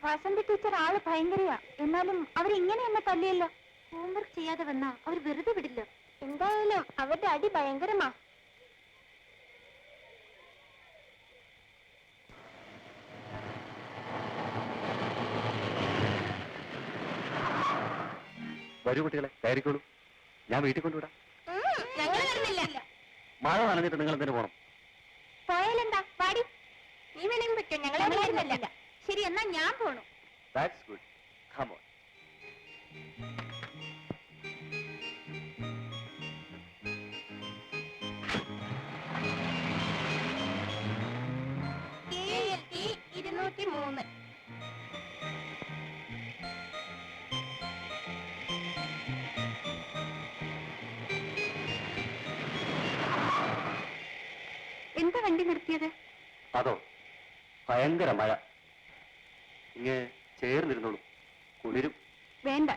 Vasanthi teacher ആള് ഭയങ്കരയാ. എന്നാലും അവരിങ്ങനെ എന്നെ തല്ലിയല്ലോ. ഹോംവർക്ക് ചെയ്യാതെ വന്നാ അവർ വെറുതെ വിടില്ല. എന്തായാലും അവരുടെ അടി ഭയങ്കരമാ. വരൂ കുട്ടികളെ, കയറിക്കോളൂ. ഞാൻ വീട്ടിൽ കൊണ്ടുവിടാം. ഞങ്ങൾ വരുന്നില്ല. മഴ നനഞ്ഞിട്ട് നിങ്ങൾ എന്തിനു പോകണം? പോയാലെന്താ? പാടി. നീ വേണമെങ്കിൽ വെക്കോ, ഞങ്ങളെ വരുന്നില്ല. ശരി, എന്നാ ഞാൻ പോണു. That's good. Come on. KLT 203. എന്താ വണ്ടി നിർത്തിയത്? അതോ, ഭയങ്കര മഴ. ഇങ്ങ് ചേർന്നിരുന്നോളൂ, കുളിരും. വേണ്ട.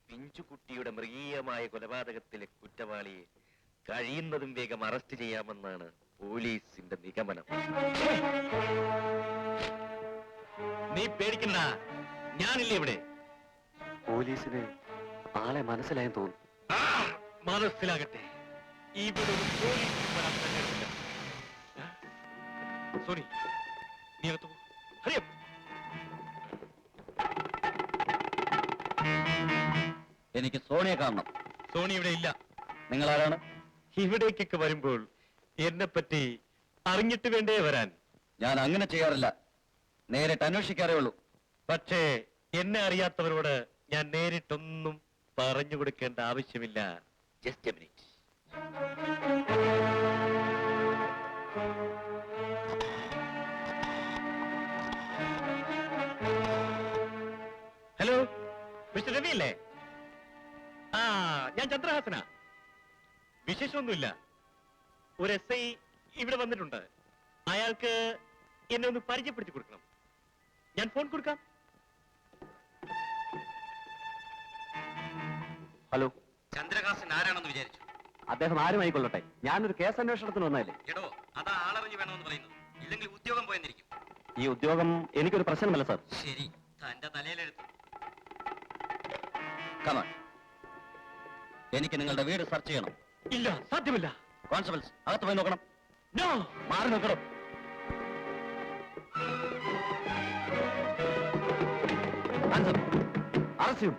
പിഞ്ചുകുട്ടിയുടെ മൃഗീയമായ കൊലപാതകത്തിലെ കുറ്റവാളിയെ കഴിയുന്നതും വേഗം അറസ്റ്റ് ചെയ്യാമെന്നാണ് പോലീസിന്റെ നിഗമനം. നീ പേടിക്കണ്ട, ഞാനില്ലേ ഇവിടെ. പോലീസിന് ആളെ മനസ്സിലായെന്ന് തോന്നുന്നു. മനസ്സിലാകട്ടെ, ഇവിടെ ഒരു പോലീസ് വരാൻ തന്നെയില്ല. സോണി, നീ അകത്ത് പോ. ഹരിയം. എനിക്ക് സോണിയെ കാണണം. സോണി ഇവിടെ ഇല്ല. നിങ്ങൾ ആരാണ്? ഇവിടേക്കൊക്കെ വരുമ്പോൾ എന്നെ പറ്റി അറിഞ്ഞിട്ട് വേണ്ടേ വരാൻ? ഞാൻ അങ്ങനെ ചെയ്യാറില്ല, നേരിട്ട് അന്വേഷിക്കാറേ ഉള്ളൂ. പക്ഷേ എന്നെ അറിയാത്തവരോട് ഞാൻ നേരിട്ടൊന്നും പറഞ്ഞു കൊടുക്കേണ്ട ആവശ്യമില്ല. Just A minute. Hello, mister Ravi അല്ലേ? ആ, ഞാൻ ചന്ദ്രഹാസന. വിശേഷമൊന്നുമില്ല. ഒരു SI ഇവിടെ വന്നിട്ടുണ്ട്. അയാൾക്ക് എന്നെ ഒന്ന് പരിചയപ്പെടുത്തി കൊടുക്കണം. ഞാൻ ഫോൺ കൊടുക്കാം. ഹലോ, ചന്ദ്രഹാസൻ ആരാണെന്ന് വിചാരിച്ചു? അദ്ദേഹം ആരുമായിക്കൊള്ളട്ടെ, ഞാനൊരു കേസ് അന്വേഷണത്തിന് വന്നതല്ലേ. എടോ, അതാ ആളറിഞ്ഞു വേണമെന്ന് പറയുന്നത്. ഇല്ലെങ്കിൽ ഉദ്യോഗം പോയെന്നിരിക്കും. ഈ ഉദ്യോഗം എനിക്കൊരു പ്രശ്നമല്ല സാർ. ശരി, തന്റെ തലയിലെഴുത്തു. കമാൺ, എനിക്ക് നിങ്ങളുടെ വീട് സെർച്ച് ചെയ്യണം. ഇല്ല, സാധ്യമല്ല. കോൺസ്റ്റബിൾസ്, അകത്ത് പോയി നോക്കണം. നോ, മാറി നോക്കണം. അറസ്റ്റ് ചെയ്യും.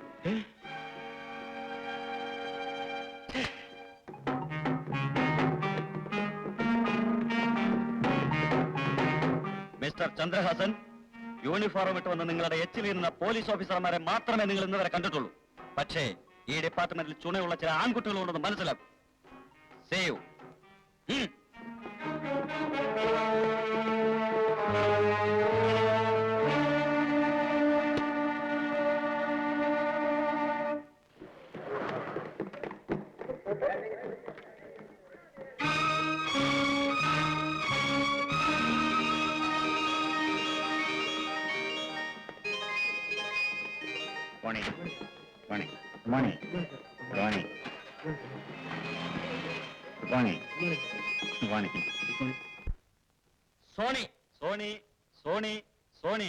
മിസ്റ്റർ ചന്ദ്രഹാസൻ, യൂണിഫോം ഇട്ട് വന്ന നിങ്ങളുടെ എച്ചിലിരുന്ന പോലീസ് ഓഫീസർമാരെ മാത്രമേ നിങ്ങൾ ഇന്ന് വരെ കണ്ടിട്ടുള്ളൂ. പക്ഷേ ഈ ഡിപ്പാർട്ട്മെന്റിൽ ചുണയുള്ള ചില ആൺകുട്ടികളുണ്ടെന്ന് മനസ്സിലാക്കും. Save. Sony, Sony, Sony, Sony.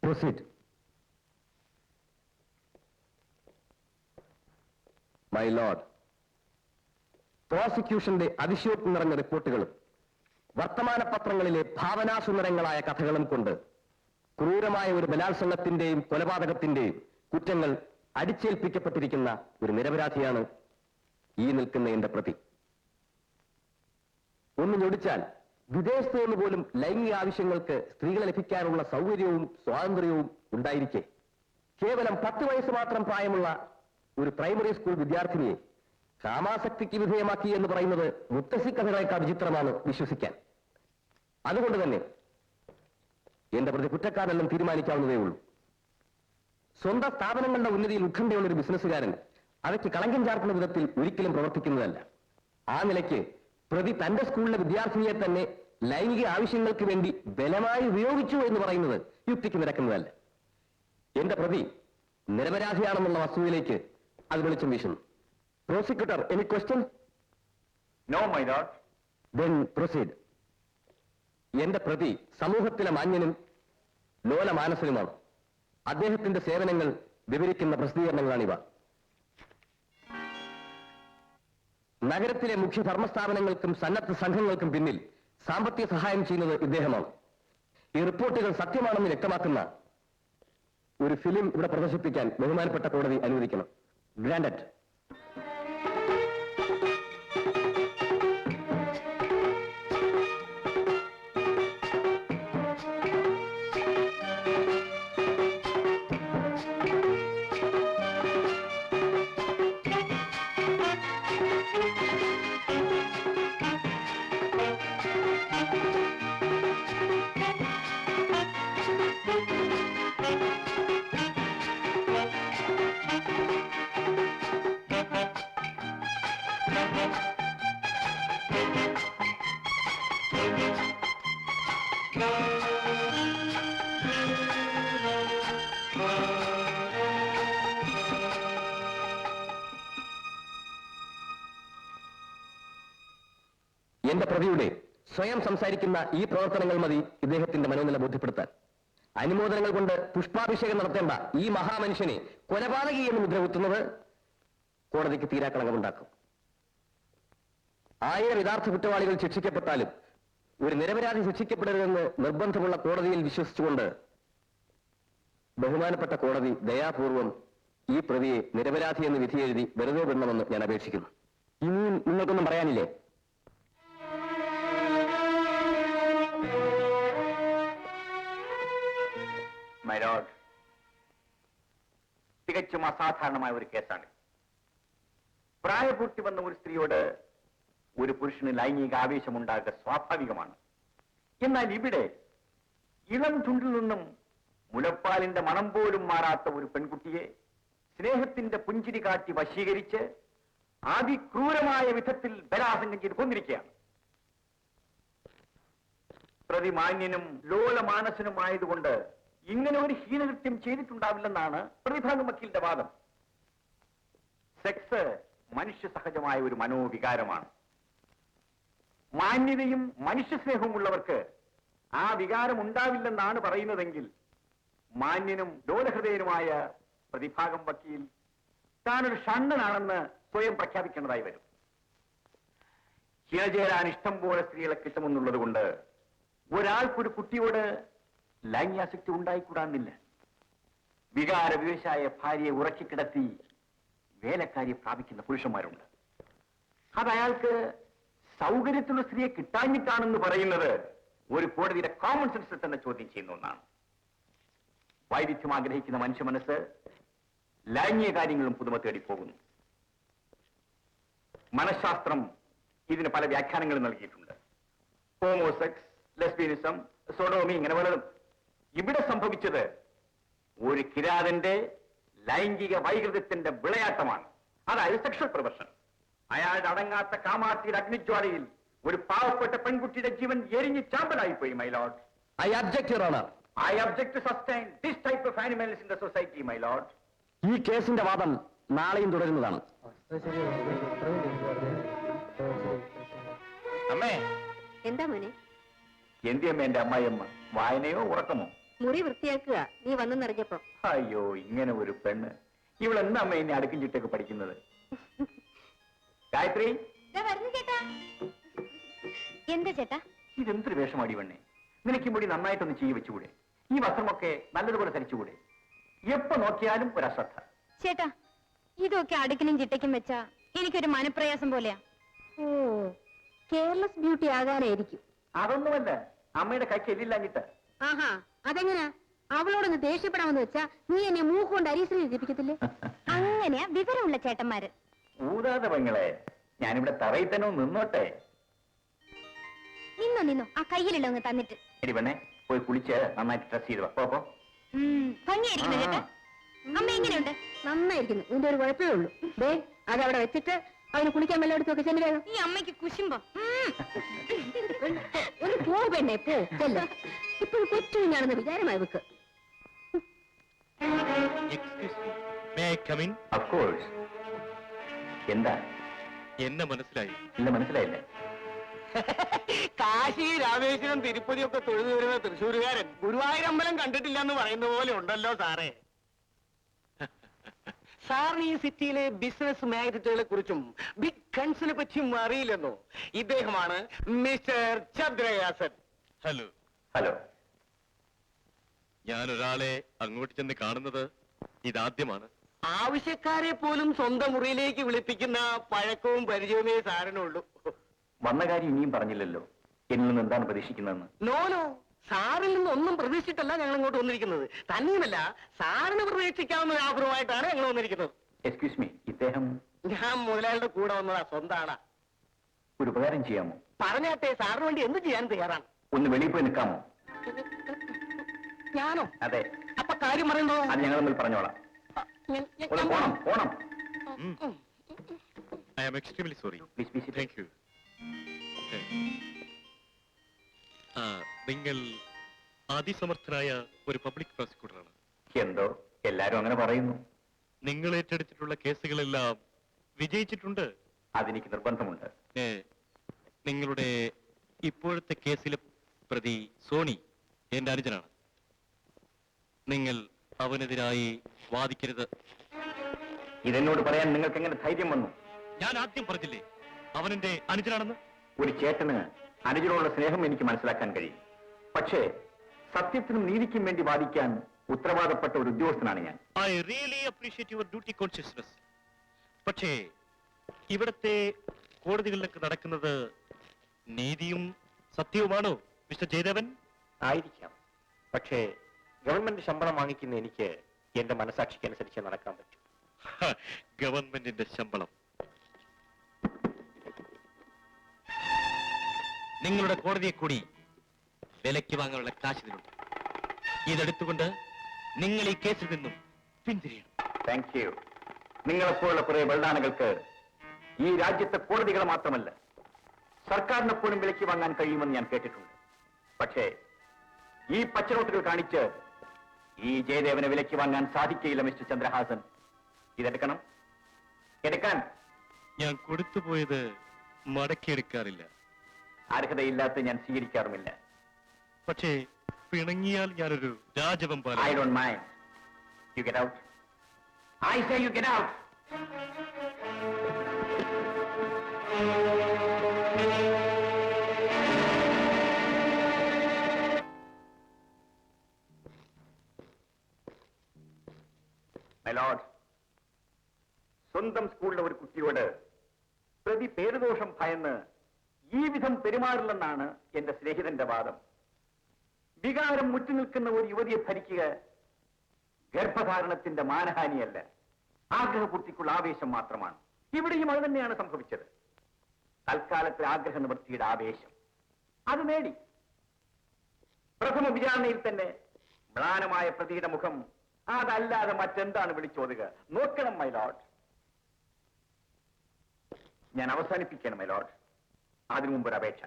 Proceed. My lord, പ്രോസിക്യൂഷന്റെ അതിശയോക്തി നിറഞ്ഞ റിപ്പോർട്ടുകളും വർത്തമാന പത്രങ്ങളിലെ ഭാവനാസുന്ദരങ്ങളായ കഥകളും കൊണ്ട് ക്രൂരമായ ഒരു ബലാത്സംഗത്തിന്റെയും കൊലപാതകത്തിന്റെയും കുറ്റങ്ങൾ അടിച്ചേൽപ്പിക്കപ്പെട്ടിരിക്കുന്ന ഒരു നിരപരാധിയാണ് ഈ നിൽക്കുന്ന എന്റെ പ്രതി. ഒന്ന് ഞൊടിച്ചാൽ വിദേശത്ത് നിന്ന് പോലും ലൈംഗിക ആവശ്യങ്ങൾക്ക് സ്ത്രീകളെ ലഭിക്കാനുള്ള സൗകര്യവും സ്വാതന്ത്ര്യവും ഉണ്ടായിരിക്കെ കേവലം 10 വയസ്സ് മാത്രം പ്രായമുള്ള ഒരു പ്രൈമറി സ്കൂൾ വിദ്യാർത്ഥിനിയെ കാമാസക്തിക്ക് വിധേയമാക്കി എന്ന് പറയുന്നത് മുത്തശ്ശി കഥകളേക്കാൾ വിചിത്രമാണ് വിശ്വസിക്കാൻ. അതുകൊണ്ട് തന്നെ എന്റെ പ്രതി കുറ്റക്കാരെല്ലാം തീരുമാനിക്കാവുന്നതേ ഉള്ളൂ. സ്വന്തം സ്ഥാപനങ്ങളുടെ ഉന്നതിയിൽ ഉത്കണ്ഠയുള്ള ഒരു ബിസിനസ്സുകാരൻ അവയ്ക്ക് കളങ്കം ചാർക്കുന്ന വിധത്തിൽ ഒരിക്കലും പ്രവർത്തിക്കുന്നതല്ല. ആ നിലയ്ക്ക് പ്രതി തന്റെ സ്കൂളിലെ വിദ്യാർത്ഥിനിയെ തന്നെ ലൈംഗിക ആവശ്യങ്ങൾക്ക് വേണ്ടി ബലമായി ഉപയോഗിച്ചു എന്ന് പറയുന്നത് യുക്തിക്ക് നിരക്കുന്നതല്ല. എന്റെ പ്രതി നിരപരാധിയാണെന്നുള്ള വസ്തുതയിലേക്ക് അത് വെളിച്ചം വീശുന്നു. Prosecutor, any question? No my lord. Then proceed. എന്റെ പ്രതി സമൂഹത്തിലെ മാന്യനും ലോലമാനസനുമാണ്. അദ്ദേഹത്തിന്റെ സേവനങ്ങൾ വിവരിക്കുന്ന പ്രസിദ്ധീകരണങ്ങളാണിവ. നഗരത്തിലെ മുഖ്യ ധർമ്മസ്ഥാപനങ്ങൾക്കും സന്നദ്ധ സംഘങ്ങൾക്കും പിന്നിൽ സാമ്പത്തിക സഹായം ചെയ്യുന്നത് ഇദ്ദേഹമാണ്. ഈ റിപ്പോർട്ടുകൾ സത്യമാണെന്ന് വ്യക്തമാക്കുന്ന ഒരു ഫിലിം ഇവിടെ പ്രദർശിപ്പിക്കാൻ ബഹുമാനപ്പെട്ട കോടതി അനുവദിക്കണം. ഗ്രാൻഡഡ്. എന്റെ പ്രതിയുടെ സ്വയം സംസാരിക്കുന്ന ഈ പ്രവർത്തനങ്ങൾ മതി ഇദ്ദേഹത്തിന്റെ മനോനില ബോധ്യപ്പെടുത്താൻ. അനുമോദനങ്ങൾ കൊണ്ട് പുഷ്പാഭിഷേകം നടത്തേണ്ട ഈ മഹാമനുഷ്യനെ കൊലപാതകി എന്ന് മുദ്രകുത്തുന്നത് കോടതിക്ക് തീരാക്കളങ്കമുണ്ടാക്കും. 1000 യഥാർത്ഥ കുറ്റവാളികൾ ശിക്ഷിക്കപ്പെട്ടാലും ഒരു നിരപരാധി ശിക്ഷിക്കപ്പെടരുതെന്ന് നിർബന്ധമുള്ള കോടതിയിൽ വിശ്വസിച്ചുകൊണ്ട് ബഹുമാനപ്പെട്ട കോടതി ദയാപൂർവം ഈ പ്രതിയെ നിരപരാധി എന്ന് വിധിയെഴുതി വെറുതെ വിടണമെന്ന് ഞാൻ അപേക്ഷിക്കുന്നു. ഇനിയും നിങ്ങൾക്കൊന്നും പറയാനില്ലേ? മൈ ലോർഡ്, തികച്ചും അസാധാരണമായ ഒരു കേസാണ്. പ്രായപൂർത്തി വന്ന ഒരു സ്ത്രീയോട് ഒരു പുരുഷന് ലൈംഗിക ആവേശമുണ്ടാകുക സ്വാഭാവികമാണ്. എന്നാൽ ഇവിടെ ഇളം ചുണ്ടിൽ നിന്നും മുലപ്പാലിന്റെ മണം പോലും മാറാത്ത ഒരു പെൺകുട്ടിയെ സ്നേഹത്തിന്റെ പുഞ്ചിരി കാട്ടി വശീകരിച്ച് അതിക്രൂരമായ വിധത്തിൽ ബലാസംഗം ചെയ്ത് കൊന്നിരിക്കുകയാണ്. പ്രതി മാന്യനും ലോലമാനസനുമായതുകൊണ്ട് ഇങ്ങനെ ഒരു ഹീനകൃത്യം ചെയ്തിട്ടുണ്ടാവില്ലെന്നാണ് പ്രതിഭാഗം വക്കീലിന്റെ വാദം. സെക്സ് മനുഷ്യ സഹജമായ ഒരു മനോവികാരമാണ്. മാന്യതയും മനുഷ്യസ്നേഹവും ഉള്ളവർക്ക് ആ വികാരം ഉണ്ടാവില്ലെന്നാണ് പറയുന്നതെങ്കിൽ മാന്യനും ലോലഹൃദയനുമായ പ്രതിഭാഗം വക്കീൽ താനൊരു ഷണ്ണനാണെന്ന് സ്വയം പ്രഖ്യാപിക്കേണ്ടതായി വരും. ഇണചേരാൻ ഇഷ്ടം പോലെ സ്ത്രീകളെ കിട്ടുമെന്നുള്ളത് കൊണ്ട് ഒരാൾക്കൊരു കുട്ടിയോട് ലൈംഗികാസക്തി ഉണ്ടായിക്കൂടാന്നില്ല. വികാരവിവശായ ഭാര്യയെ ഉറക്കിക്കിടത്തി വേലക്കാരിയെ പ്രാപിക്കുന്ന പുരുഷന്മാരുണ്ട്. അത് അയാൾക്ക് സൗകര്യത്തിലുള്ള സ്ത്രീയെ കിട്ടാഞ്ഞിട്ടാണെന്ന് പറയുന്നത് ഒരു കോടതിയുടെ കോമൺ സെൻസിൽ തന്നെ ചോദ്യം ചെയ്യുന്ന ഒന്നാണ്. വൈവിധ്യം ആഗ്രഹിക്കുന്ന മനുഷ്യ മനസ്സ് ലൈംഗിക കാര്യങ്ങളും പുതുമ തേടി പോകുന്നു. മനഃശാസ്ത്രം ഇതിന് പല വ്യാഖ്യാനങ്ങൾ നൽകിയിട്ടുണ്ട്. ഹോമോസെക്സ്, ലെസ്ബിയനിസം, സോഡോമി, ഇങ്ങനെ പലതും. ഇവിടെ സംഭവിച്ചത് ഒരു കിരാതന്റെ ലൈംഗിക വൈകൃതത്തിന്റെ വിളയാട്ടമാണ്. അതായത് സെക്ഷൽ പ്രൊവർഷൻ. അയാളുടെ അടങ്ങാത്ത കാമാർത്തിയുടെ അഗ്നിജ്വാലയിൽ ഒരു പാവപ്പെട്ട പെൺകുട്ടിയുടെ ജീവൻ എരിഞ്ഞ് ചാമ്പലായിപ്പോയി. My lord, I object your honour. I object to sustain this type of animals in the society. My lord, ഈ കേസിന്റെ വാദം നാളെയും തുടരുന്നതാണ്. അമ്മേ. എന്താ മോനെ? എന്തിയമ്മ എന്റെ അമ്മായിയമ്മ? വായനയോ ഉറക്കമോ? മുറി വൃത്തിയാക്കുക നീ വന്നെന്നറിഞ്ഞപ്പോ. അയ്യോ, ഇങ്ങനെ ഒരു പെണ്ണ്. ഇവളെന്താ അമ്മ ഇനി അടുക്കും ചിട്ടൊക്കെ പഠിക്കുന്നത്? ഗായത്രി, എന്താ ചേട്ടാ? ഇതെന്തൊരു വേഷമാടി പെണ്ണെ. നിനക്ക് മുടി നന്നായിട്ടൊന്ന് ചെയ്യ വെച്ചുകൂടെ? ഈ വസ്ത്രമൊക്കെ നല്ലതുപോലെ ധരിച്ചുകൂടെ? എപ്പോ നോക്കിയാലും ഒരു അശ്രദ്ധ. ചേട്ടാ, ഇതൊക്കെ അടുക്കിനും ചിട്ടയ്ക്കും വെച്ചാ എനിക്കൊരു മനപ്രയാസം പോലെയാ. ഓ, കെയർലെസ് ബ്യൂട്ടി ആകാനായിരിക്കും. അതൊന്നുമല്ല, അമ്മയുടെ കൈക്ക് എല്ലില്ലാഞ്ഞിട്ട്. ആഹാ, അതെങ്ങനാ? അവളോടൊന്ന് ദേഷ്യപ്പെടാമെന്ന് വെച്ചാ നീ എന്നെ മൂക്കൊണ്ട് അരീശ്വരി ജപിക്കത്തില്ലേ? അങ്ങനെയാ വിവരമുള്ള ചേട്ടന്മാര്. ഊതാതെ പെങ്ങളെ, ഞാനിവിടെ തറയിൽ തന്നെ ഒന്ന് നിന്നോട്ടെ. നിന്നോ ആ കയ്യിലുള്ള ഒന്ന് തന്നിട്ട്. എടി പെണ്ണെ, പോയി കുളിച്ച് നന്നായിട്ട് ഡ്രസ് ചെയ്ത് വാ. പോ. ഭംഗിയായിരിക്കുന്നു ചേട്ടാ. അമ്മ എങ്ങനെയുണ്ട്? നന്നായിരിക്കുന്നു. ഇതിന്റെ ഒരു കുഴപ്പമേ ഉള്ളൂ. ദേ, അതവിടെ വെച്ചിട്ട് അവന് കുളിക്കാൻ വല്ല എടുത്തൊക്കെ ചെല്ലു വേഗം. ഈ അമ്മയ്ക്ക് കുശുമ്പോ. ഒന്ന് പോ പെണ്ണെ, പോ ചെല്ല. ഇപ്പോൾ കൊച്ചു ഞാണെന്ന് വിചാരമായി വെക്ക്. Excuse me, may I come in? Of course. എന്താ? എന്നെ മനസ്സിലായി? ഇല്ല, മനസ്സിലായില്ല. കാശി, രാമേശ്വരം, തിരുപ്പതി ഒക്കെ തൊഴുതു വരുന്ന തൃശ്ശൂരുകാരൻ ഗുരുവായൂരമ്പലം കണ്ടിട്ടില്ല എന്ന് പറയുന്ന പോലെ ഉണ്ടല്ലോ സാറേ. സാറിന് ഈ സിറ്റിയിലെ ബിസിനസ് മാഗ്നറ്റുകളെ കുറിച്ചും ബിഗ് കൺസിനെ പറ്റിയും അറിയില്ലെന്നോ? ഇദ്ദേഹമാണ് മിസ്റ്റർ ചന്ദ്രഹാസൻ. ഹലോ. ഹലോ. ഞാൻ ഒരാളെ അങ്ങോട്ട് ചെന്ന് കാണുന്നത് ഇതാദ്യമാണ്. ആവശ്യക്കാരെ പോലും സ്വന്തം മുറിയിലേക്ക് വിളിപ്പിക്കുന്ന പഴക്കവും പരിചയമേ സാറിനുള്ളൂ. വന്ന കാര്യം ഇനിയും പറഞ്ഞില്ലല്ലോ. എന്നിൽ നിന്ന് എന്താണ് പ്രതീക്ഷിക്കുന്നതെന്ന്? നോനോ, സാറിൽ നിന്ന് ഒന്നും പ്രതീക്ഷിച്ചിട്ടല്ല ഞങ്ങൾ ഇങ്ങോട്ട് വന്നിരിക്കുന്നത്. തന്നെയുമല്ല, സാറിന് പ്രതീക്ഷിക്കാവുന്ന ഒരു ആഗ്രഹമായിട്ടാണ് ഞങ്ങൾ വന്നിരിക്കുന്നത്. എക്സ്ക്യൂസ് മീ, ഇദ്ദേഹം? ഞാൻ മുതലാളിയുടെ കൂടെ വന്നതാ, സ്വന്താണ്. ഒരു ഉപകാരം ചെയ്യാമോ? പറഞ്ഞാട്ടെ, സാറിന് വേണ്ടി എന്ത് ചെയ്യാൻ തയ്യാറാണ്. ഒന്ന് വെളിയിൽ പോയി നിൽക്കാമോ? ഞാനോ? അതെ. അപ്പൊ കാര്യം പറയണ്ടോ? അത് ഞങ്ങൾ തമ്മിൽ പറഞ്ഞോളാം. ഒന്ന് പോണം, പോണം. I am extremely sorry. Please please. Thank you. നിങ്ങൾ അതിസമർത്ഥനായ ഒരു പബ്ലിക് പ്രോസിക്യൂട്ടറാണ്. എന്തോ എല്ലാരും അങ്ങനെ പറയുന്നു. നിങ്ങൾ ഏറ്റെടുത്തിട്ടുള്ള കേസുകളെല്ലാം വിജയിച്ചിട്ടുണ്ട്. അതെനിക്ക് നിർബന്ധമുണ്ട്. നിങ്ങളുടെ ഇപ്പോഴത്തെ കേസിലെ പ്രതി സോണി എന്റെ അനുജനാണ്. നിങ്ങൾ അവനെതിരായി വാദിക്കരുത്. ഇതെന്നോട് പറയാൻ നിങ്ങൾക്ക് എങ്ങനെ ധൈര്യം വന്നു? ഞാൻ ആദ്യം പറഞ്ഞില്ലേ അവനെന്റെ അനുജനാണെന്ന്? ഒരു ചേട്ടന് അനുജനോടുള്ള സ്നേഹം എനിക്ക് മനസ്സിലാക്കാൻ കഴിയും. പക്ഷേ സത്യത്തിനും നീതിക്കും വേണ്ടി വാദിക്കാൻ ഉത്തരവാദപ്പെട്ട ഒരു ഉദ്യോഗസ്ഥനാണ് ഞാൻ. I really appreciate your duty consciousness. പക്ഷേ ഇവിടത്തെ കോടതികളിലൊക്കെ നടക്കുന്നത് നീതിയും സത്യവുമാണോ മിസ്റ്റർ ജയദേവൻ? ആയിരിക്കാം. പക്ഷേ ഗവൺമെന്റ് ശമ്പളം വാങ്ങിക്കുന്ന എനിക്ക് എന്റെ മനസാക്ഷിക്കനുസരിച്ച് നടക്കാൻ പറ്റും. ഗവൺമെന്റിന്റെ ശമ്പളം. നിങ്ങളുടെ കോടതിയെ കൂടി വിലയ്ക്ക് വാങ്ങാനുള്ള കാശ് ഇതിലുണ്ട്. ഇതെടുത്തുകൊണ്ട് നിങ്ങൾ ഈ കേസിൽ നിന്നും പിന്തിരിയണം. Thank you. നിങ്ങളെപ്പോലുള്ള കുറെ വെള്ളാനകൾക്ക് ഈ രാജ്യത്തെ കോടതികൾ മാത്രമല്ല സർക്കാരിനെ പോലും വിലയ്ക്ക് വാങ്ങാൻ കഴിയുമെന്ന് ഞാൻ കേട്ടിട്ടുണ്ട്. പക്ഷേ ഈ പച്ചനോട്ടുകൾ കാണിച്ച് ഈ ജയദേവനെ വിലയ്ക്ക് വാങ്ങാൻ സാധിക്കില്ല മിസ്റ്റർ ചന്ദ്രഹാസൻ. ഇതെടുക്കണം. എടുക്കാൻ. ഞാൻ കൊടുത്തുപോയത് മടക്കിയെടുക്കാറില്ല. അർഹതയില്ലാത്ത ഞാൻ സ്വീകരിക്കാറുമില്ല. പക്ഷേ പിണങ്ങിയാൽ ഞാനൊരു രാജവെമ്പാല. I don't mind. You get out. I say you get out. My lord, സ്വന്തം സ്കൂളിലെ ഒരു കുട്ടിയോട് പ്രതി പേരുദോഷം ഭയന്ന് ഈ വിധം പെരുമാറില്ലെന്നാണ് എന്റെ സ്നേഹിതന്റെ വാദം. വികാരം മുറ്റുനിൽക്കുന്ന ഒരു യുവതിയെ ഭരിക്കുക ഗർഭധാരണത്തിന്റെ മാനഹാനിയല്ല, ആഗ്രഹപൂർത്തിക്കുള്ള ആവേശം മാത്രമാണ്. ഇവിടെയും അത് തന്നെയാണ് സംഭവിച്ചത്. തൽക്കാലത്തെ ആഗ്രഹ നിവൃത്തിയുടെ ആവേശം അത് നേടി. പ്രഥമ വിചാരണയിൽ തന്നെ മ്ലാനമായ പ്രതിയുടെ മുഖം അതല്ലാതെ മറ്റെന്താണ് വിളിച്ചോതുക? നോക്കണം മൈ ലോർഡ്. ഞാൻ അവസാനിപ്പിക്കണം മൈ ലോർഡ്. അതിനു മുമ്പ് ഒരു അപേക്ഷ.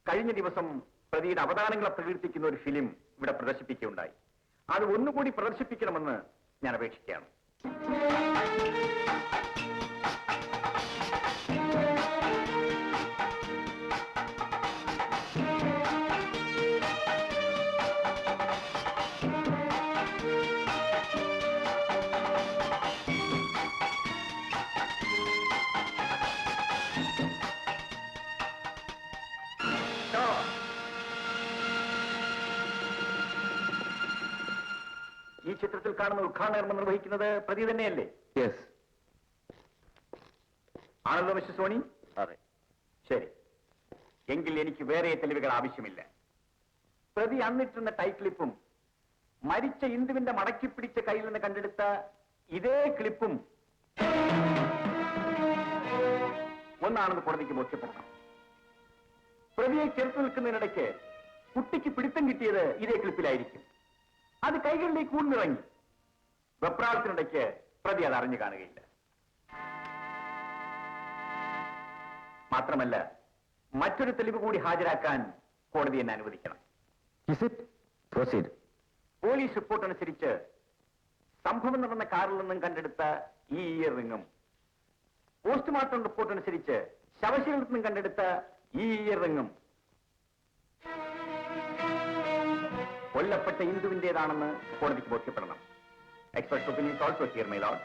കഴിഞ്ഞ ദിവസം പ്രതിയുടെ അവതാരങ്ങളെ പ്രകീർത്തിക്കുന്ന ഒരു ഫിലിം ഇവിടെ പ്രദർശിപ്പിക്കുകയുണ്ടായി. അത് ഒന്നുകൂടി പ്രദർശിപ്പിക്കണമെന്ന് ഞാൻ അപേക്ഷിക്കുകയാണ്. ഈ ചിത്രത്തിൽ കാണുന്ന ഉദ്ഘാടന കർമ്മം നിർവഹിക്കുന്നത് പ്രതി തന്നെയല്ലേ? യെസ്. ആണല്ലോ മിസ്റ്റർ സോണി? അതെ. ശരി, എങ്കിൽ എനിക്ക് വേറെ തെളിവുകൾ ആവശ്യമില്ല. പ്രതി അന്നിട്ടുന്ന ടൈ ക്ലിപ്പും മരിച്ച ഇന്ദുവിന്റെ മടക്കി പിടിച്ച കയ്യിൽ നിന്ന് കണ്ടെടുത്ത ഇതേ ക്ലിപ്പും ഒന്നാണെന്ന് കോടതിക്ക് ബോധ്യപ്പെടണം. പ്രതിയെ ചേർത്ത് നിൽക്കുന്നതിനിടയ്ക്ക് കുട്ടിക്ക് പിടുത്തം കിട്ടിയത് ഇതേ ക്ലിപ്പിലായിരിക്കും. അത് കൈകളിലേക്ക് ഊർന്നിറങ്ങി. വെപ്രാളത്തിനിടയ്ക്ക് പ്രതി അത് അറിഞ്ഞു കാണുകയില്ല. മാത്രമല്ല മറ്റൊരു തെളിവ് കൂടി ഹാജരാക്കാൻ കോടതി എന്നെ അനുവദിക്കണം. പോലീസ് റിപ്പോർട്ട് അനുസരിച്ച് സംഭവം നടന്ന കാറിൽ നിന്നും കണ്ടെടുത്ത ഈ ഇയർ റിങ്ങും പോസ്റ്റ്മോർട്ടം റിപ്പോർട്ട് അനുസരിച്ച് ശവശരീരത്തിൽ നിന്നും കണ്ടെടുത്ത ഈ ഇയർ റിങ്ങും കൊല്ലപ്പെട്ട ഇന്ദുവിന്റേതാണെന്ന് കോടതിക്ക് ബോധ്യപ്പെടണം. Expert opinion also here my lord.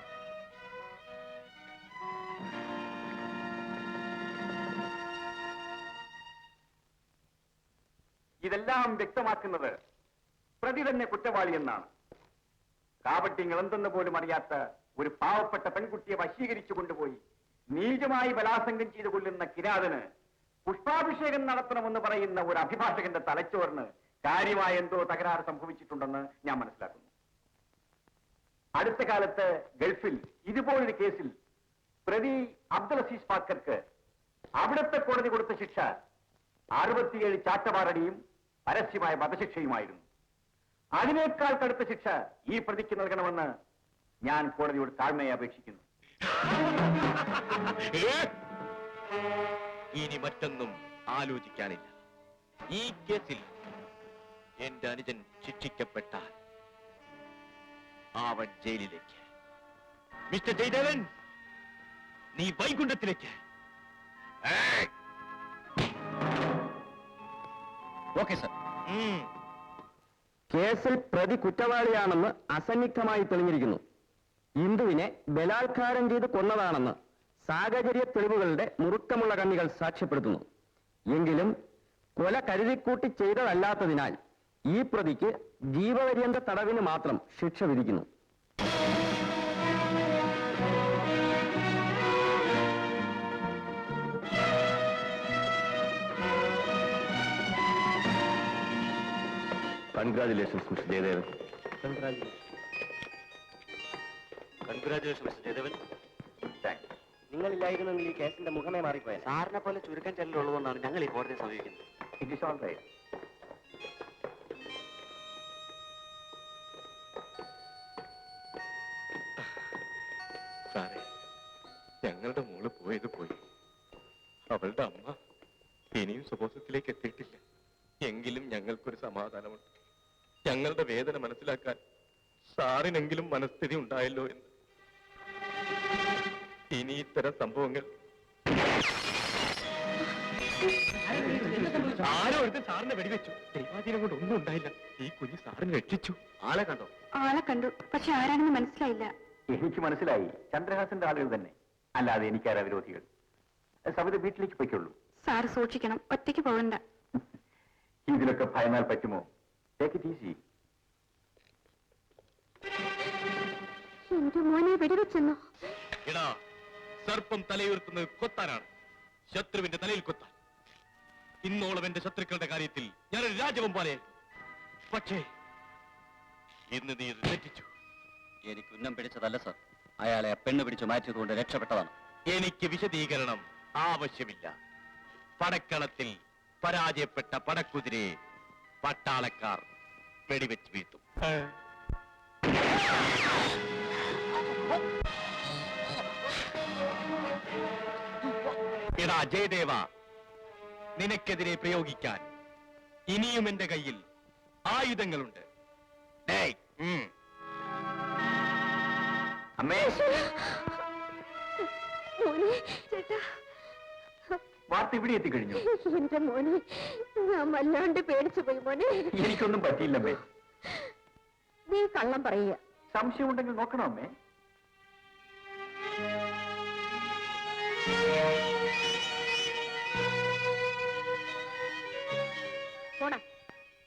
ഇതെല്ലാം വ്യക്തമാക്കുന്നത് പ്രതി തന്നെ കുറ്റവാളി എന്നാണ്. കാപട്യങ്ങൾ എന്തെന്ന് പോലും അറിയാത്ത ഒരു പാവപ്പെട്ട പെൺകുട്ടിയെ വശീകരിച്ചു കൊണ്ടുപോയി നീചമായി ബലാത്സംഗം ചെയ്തു കൊല്ലുന്ന കിരാതന് പുഷ്പാഭിഷേകം നടത്തണമെന്ന് പറയുന്ന ഒരു അഭിഭാഷകന്റെ തലച്ചോറിന് കാര്യമായ എന്തോ തകരാറ് സംഭവിച്ചിട്ടുണ്ടെന്ന് ഞാൻ മനസ്സിലാക്കുന്നു. അടുത്ത കാലത്ത് ഗൾഫിൽ ഇതുപോലൊരു കേസിൽ പ്രതി അബ്ദുൽ അസീസ് പാക്കർക്ക് അവിടുത്തെ കോടതി കൊടുത്ത ശിക്ഷ 67 ചാട്ടവാറടിയും പരസ്യമായ വധശിക്ഷയുമായിരുന്നു. അതിനേക്കാൾ കടുത്ത ശിക്ഷ ഈ പ്രതിക്ക് നൽകണമെന്ന് ഞാൻ കോടതിയോട് താഴ്മയെ അപേക്ഷിക്കുന്നു. ഇനി മറ്റൊന്നും ആലോചിക്കാനില്ല. ഈ കേസിൽ എന്റെ അനുജൻ ശിക്ഷിക്കപ്പെട്ടാൽ അവൻ ജയിലിലേക്ക്. മിസ്റ്റർ ജയദേവൻ, നീ വൈകുണ്ഠത്തിലേക്ക്. Okay sir. കേസിൽ പ്രതി കുറ്റവാളിയാണെന്ന് അസന്നിഗ്ധമായി തെളിഞ്ഞിരിക്കുന്നു. ഇന്ദുവിനെ ബലാത്കാരം ചെയ്ത് കൊന്നതാണെന്ന് സാഹചര്യ തെളിവുകളുടെ മുറുക്കമുള്ള കണ്ണികൾ സാക്ഷ്യപ്പെടുത്തുന്നു. എങ്കിലും കൊല കരുതിക്കൂട്ടി ചെയ്തതല്ലാത്തതിനാൽ ഈ പ്രതിക്ക് ജീവപര്യന്ത തടവിന് മാത്രം ശിക്ഷ വിധിക്കുന്നു. Congratulations mister Jayadevan. Congratulation mister Jayadevan. നിങ്ങളില്ലായിരുന്നെങ്കിൽ ഈ കേസിന്റെ മുഖമേ മാറിപ്പോയത്. സാറിനെ പോലെ ചുരുക്കം ചെല്ലുള്ളതുകൊണ്ടാണ് ഞങ്ങൾ ഈ കോടതിയെ സമീപിക്കുന്നത്. It is all right. സാറേ, ഞങ്ങളുടെ മോള് പോയത് പോയി. അവളുടെ അമ്മ ഇനിയും സ്വബോധത്തിലേക്ക് എത്തിയിട്ടില്ല. എങ്കിലും ഞങ്ങൾക്കൊരു സമാധാനമുണ്ട്. ഞങ്ങളുടെ വേദന മനസ്സിലാക്കാൻ സാറിനെങ്കിലും മനസ്ഥിതി ഉണ്ടായല്ലോ എന്ന്. ഇനി ഇത്തരം സംഭവങ്ങൾ ആരോ എടുത്ത് സാറിനെ വെടിവെച്ചു. ദൈവാധീനം കൊണ്ട് ഒന്നും ഉണ്ടായില്ല. ഈ കുഞ്ഞ് സാറിനെ രക്ഷിച്ചു. ആളെ കണ്ടോ? ആളെ കണ്ടു, പക്ഷെ ആരാണെന്ന് മനസ്സിലായില്ല. എനിക്ക് മനസ്സിലായി, ചന്ദ്രഹാസന്റെ ആളുകൾ തന്നെ, അല്ലാതെ എനിക്കാരാ വിരോധികൾ. സവിത വീട്ടിലേക്ക് പോയിക്കൊള്ളൂ. സാറ് സൂക്ഷിക്കണം, ഒറ്റയ്ക്ക് പോകണ്ട. ഇതിലൊക്കെ ഭയന്നാൽ പറ്റുമോ? Take it easy. എന്റെ മോനെ വെടിവെച്ചെന്നോ? എടാ, സർപ്പം തലയുയർത്തുന്നത് കൊത്താനാണ്, ശത്രുവിന്റെ തലയിൽ കൊത്താൻ. ഇന്നോളം എന്റെ ശത്രുക്കളുടെ കാര്യത്തിൽ ഞാനൊരു രാജവെമ്പാലയായിരുന്നു. പക്ഷേ ഇന്ന് നീ ഇത് തെറ്റിച്ചു. എനിക്ക് ഉന്നം പിടിച്ചതല്ല സർ. അയാളെ പെണ്ണ് പിടിച്ചു മാറ്റിയതുകൊണ്ട് രക്ഷപ്പെട്ടതാണ്. എനിക്ക് വിശദീകരണം ആവശ്യമില്ല. പടക്കളത്തിൽ പരാജയപ്പെട്ട പടക്കുതിരയെ പട്ടാളക്കാർ വെടിവെച്ച് വീഴ്ത്തും. എടാ ജയദേവ, നിനക്കെതിരെ പ്രയോഗിക്കാൻ ഇനിയും എന്റെ കയ്യിൽ ആയുധങ്ങളുണ്ട്. ഡേയ്, അമ്മേ, മോനെ, ചേട്ടാ, വാർത്ത ഇവിടെ എത്തിക്കഴിഞ്ഞു. എന്റെ മോനെ, ഞാൻ വല്ലാണ്ട് പേടിച്ചു പോയി മോനെ. എനിക്കൊന്നും പറ്റിയില്ലമ്മേ. നീ കള്ളം പറയുക. സംശയമുണ്ടെങ്കിൽ നോക്കണം അമ്മേ. പോടാ,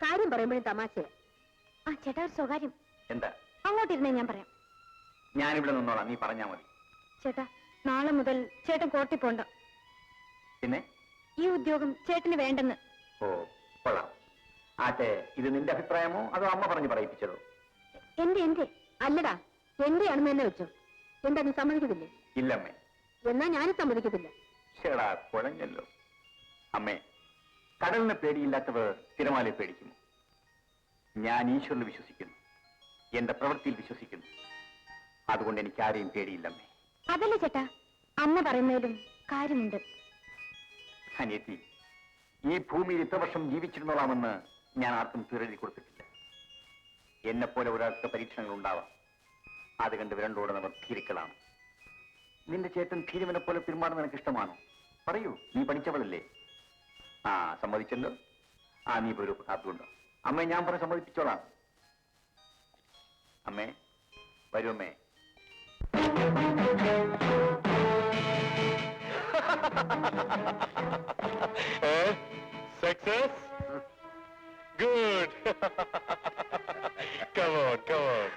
കാര്യം പറയുമ്പോഴും തമാശയാ. ആ ചേട്ടാ, ഒരു സ്വകാര്യം. എന്താ? അങ്ങോട്ടിരുന്നേ ഞാൻ പറയാം. ഞാനിവിടെ നിന്നോളാം, നീ പറഞ്ഞാ മതി. ചേട്ടാ, നാളെ മുതൽ ചേട്ടൻ കോർട്ടിൽ പോണ്ട. പിന്നെ ഈ ഉദ്യോഗം ചേട്ടന് വേണ്ടെന്ന്. ഓ, കൊള്ളാം. ആട്ടെ, ഇത് നിന്റെ അഭിപ്രായമോ അതോ അമ്മ പറഞ്ഞു പറയിപ്പിച്ചതോ? എന്റെ അല്ലടാ, എന്റെ ആണെന്ന് തന്നെ വെച്ചു. എന്താ, നീ സമ്മതിക്കത്തില്ലേ? ഇല്ലമ്മേ. എന്നാ ഞാനും സമ്മതിക്കത്തില്ല. ചേടാ, കുഴഞ്ഞല്ലോ. അമ്മേ, കടലിന് പേടിയില്ലാത്തവർ തിരമാലയെ പേടിക്കുമോ? ഞാൻ ഈശ്വരനിൽ വിശ്വസിക്കുന്നു, എന്റെ പ്രവൃത്തിയിൽ വിശ്വസിക്കുന്നു. അതുകൊണ്ട് എനിക്ക് ആരെയും പേടിയില്ലമ്മേ. അതല്ലേ ചേട്ടാ, അമ്മ പറയുന്നതിലും കാര്യമുണ്ട്. അനിയത്തി, ഈ ഭൂമിയിൽ ഇത്ര വർഷം ജീവിച്ചിരുന്നോളാമെന്ന് ഞാൻ ആർക്കും തീരെഴുതി കൊടുത്തിട്ടില്ല. എന്നെപ്പോലെ ഒരാൾക്ക് പരീക്ഷണങ്ങൾ ഉണ്ടാവാം. അത് കണ്ട് വിരണ്ടോടുന്നവർ ധീരുക്കളാണ്. നിന്റെ ചേട്ടൻ ധീരവനെ പോലെ പെരുമാറുന്ന നിനക്ക് ഇഷ്ടമാണോ? പറയൂ, നീ പഠിച്ചവളല്ലേ? ആ, സമ്മതിച്ചല്ലോ. ആ, നീ ഒരു കാത്തുണ്ടോ? അമ്മേ, ഞാൻ പറഞ്ഞ് സമ്മതിപ്പിച്ചോളാം. അമ്മേ, വരൂ അമ്മേ. Success? Good. Come on, come on.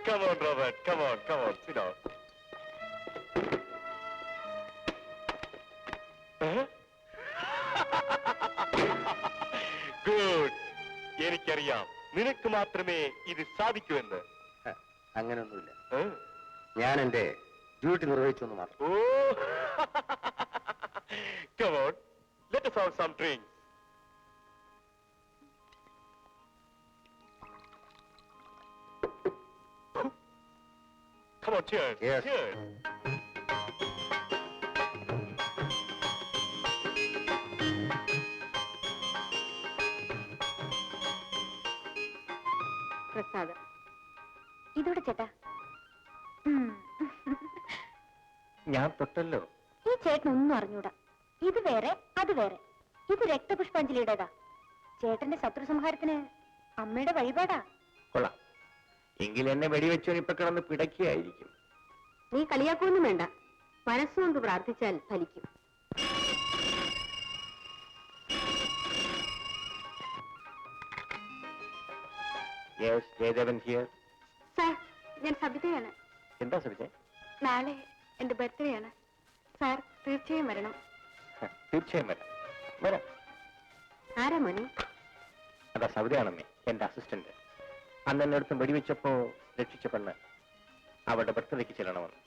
Come on, Robert. Come on, come on. Sit down. Good. എനിക്കറിയാം, നിനക്ക് മാത്രമേ ഇത് സാധിക്കൂ എന്ന്. അങ്ങനെയൊന്നുമില്ല, ഞാൻ എന്റെ ഡ്യൂട്ടി നിർവഹിച്ചു എന്ന് മാത്രം. ഓ, come on. Let us have some drinks. Come on, cheers. Yes. Cheers. പ്രസാദം ഇതോടെ ചേട്ടാ. ഞാൻ തൊട്ടല്ലോ. ഈ ചേട്ടനൊന്നും അറിഞ്ഞൂടാ. ഇത് വേറെ, അത് വേറെ. ഇത് രക്തപുഷ്പാഞ്ജലിയുടേതാ. ചേട്ടന്റെ ശത്രു സംഹാരത്തിന് അമ്മയുടെ വഴിപാടാ. കൊള്ളാം. എങ്കിൽ എന്നെ വെടിവെച്ചവൻ ഇപ്പൊ കിടന്ന് പിടയ്ക്കുകയായിരിക്കും. നീ കളിയാക്കൊന്നും വേണ്ട, മനസ്സുകൊണ്ട് പ്രാർത്ഥിച്ചാൽ ഫലിക്കും. Yes, Jayadevan here. സാർ, ഞാൻ സബിതയാണ്. എന്താ സവിതേ? നാളെ എന്റെ ബർത്ത്ഡേ ആണ്. സാർ തീർച്ചയായും വരണം. തീർച്ചയായും വരാം. വരാം. ആരാ മോനെ? അതാ സവിതയാണമ്മേ, എന്റെ അസിസ്റ്റന്റ്. അന്ന് എന്നെ അടുത്ത് വെടിവെച്ചപ്പോ രക്ഷിച്ച പെണ്ണ്. അവളുടെ ബർത്ത്ഡേക്ക് ചെല്ലണമെന്ന്.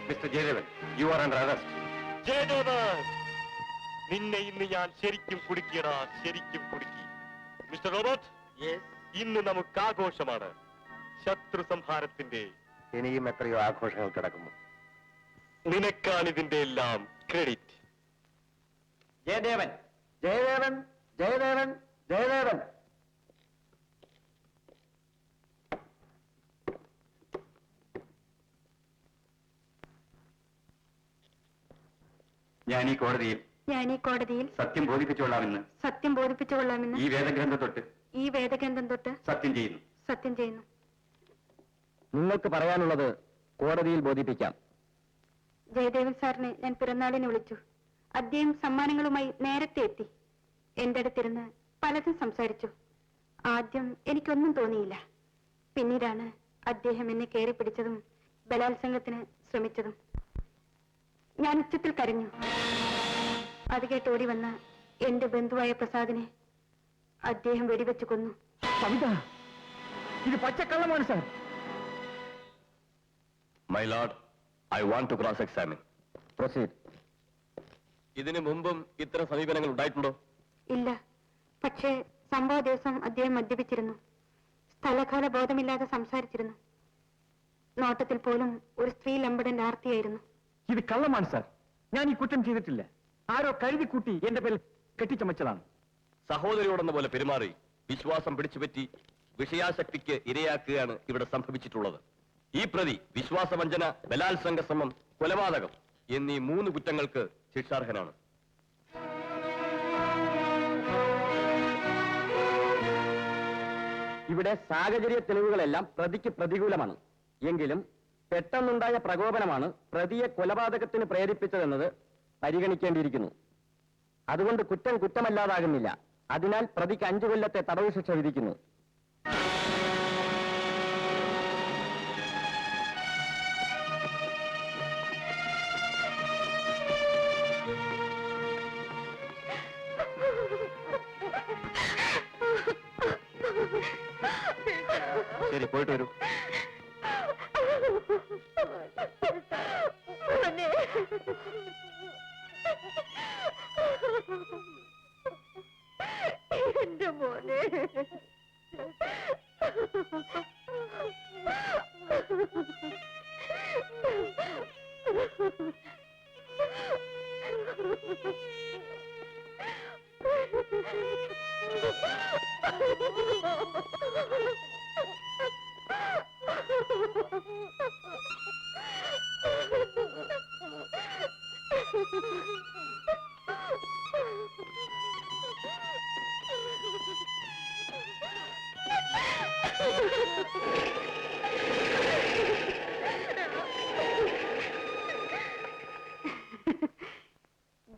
Mister Jayadevan, you are under arrest. Jayadevan, നിന്നെ ഇന്ന് ഞാൻ ശരിക്കും കുടുക്കിയടാ, ശരിക്കും കുടുക്കി. മിസ്റ്റർ റോബർട്ട്, ഇന്ന് നമുക്ക് ആഘോഷമാണ്. ശത്രു സംഹാരത്തിന്റെ. ഇനിയും എത്രയോ ആഘോഷങ്ങൾ കിടക്കുന്നു. നിനക്കാണ് ഇതിന്റെ എല്ലാം ക്രെഡിറ്റ്. ജയദേവൻ, ജയദേവൻ, ജയദേവൻ, ജയദേവൻ. ഞാൻ ഈ കോടതിയിൽ സത്യം ബോധിപ്പിച്ചുകൊള്ളാമെന്ന് ഈ വേദഗ്രന്ഥം തൊട്ട് സത്യം ചെയ്യുന്നു. നിങ്ങൾക്ക് പറയാനുള്ളത് കോടതിയിൽ ബോധിപ്പിക്കാം. ജയദേവൻ സാറിനെ ഞാൻ പിറന്നാളിന് വിളിച്ചു. അദ്ദേഹം സമ്മാനങ്ങളുമായി നേരത്തെ എത്തി. എന്റെ അടുത്തിരുന്ന് പലതും സംസാരിച്ചു. ആദ്യം എനിക്കൊന്നും തോന്നിയില്ല. പിന്നീടാണ് അദ്ദേഹം എന്നെ കയറി പിടിച്ചതും ബലാത്സംഗത്തിന് ശ്രമിച്ചതും. ഞാൻ ഉച്ചത്തിൽ കരഞ്ഞു. അത് കേട്ട് ഓടി വന്ന എന്റെ ബന്ധുവായ പ്രസാദിനെ അദ്ദേഹം വെടിവെച്ച് കൊന്നു. ഇത് പച്ചക്കള്ളമാണ് sir. My lord, I want to cross examine. Proceed. ഇതിനു മുമ്പും ഇത്തരം സമീപനങ്ങൾ ഉണ്ടായിട്ടുണ്ടോ? ഇല്ല. പക്ഷേ സംഭവ ദിവസം അദ്ദേഹം മദ്യപിച്ചിരുന്നു. സ്ഥലകാല ബോധമില്ലാതെ സംസാരിച്ചിരുന്നു. നോട്ടത്തിൽ പോലും ഒരു സ്ത്രീ ലംബടന്റെ ആർത്തിയായിരുന്നു. ഇത് കള്ളമാണ് സാർ. ഞാൻ ഈ കുറ്റം ചെയ്തിട്ടില്ല. ആരോ കരുതി കൂട്ടി എന്റെ പേരിൽ കെട്ടിച്ചമച്ചതാണ്. സഹോദരിയോടെന്ന പോലെ പെരുമാറി വിശ്വാസം പിടിച്ചുപറ്റി വിഷയാസക്തിക്ക് ഇരയാക്കുകയാണ് ഇവിടെ സംഭവിച്ചിട്ടുള്ളത്. ഈ പ്രതി വിശ്വാസവഞ്ചന, ബലാത്സംഗ ശ്രമം, കൊലപാതകം എന്നീ 3 കുറ്റങ്ങൾക്ക് ശിക്ഷാർഹനാണ്. ഇവിടെ സാഹചര്യ തെളിവുകളെല്ലാം പ്രതിക്ക് പ്രതികൂലമാണ്. എങ്കിലും പെട്ടെന്നുണ്ടായ പ്രകോപനമാണ് പ്രതിയെ കൊലപാതകത്തിന് പ്രേരിപ്പിച്ചതെന്നത് പരിഗണിക്കേണ്ടിയിരിക്കുന്നു. അതുകൊണ്ട് കുറ്റം കുറ്റമല്ലാതാകുന്നില്ല. അതിനാൽ പ്രതിക്ക് 5 കൊല്ലത്തെ തടവ് ശിക്ഷ വിധിക്കുന്നു. ശരി, പോയിട്ട് വരൂ.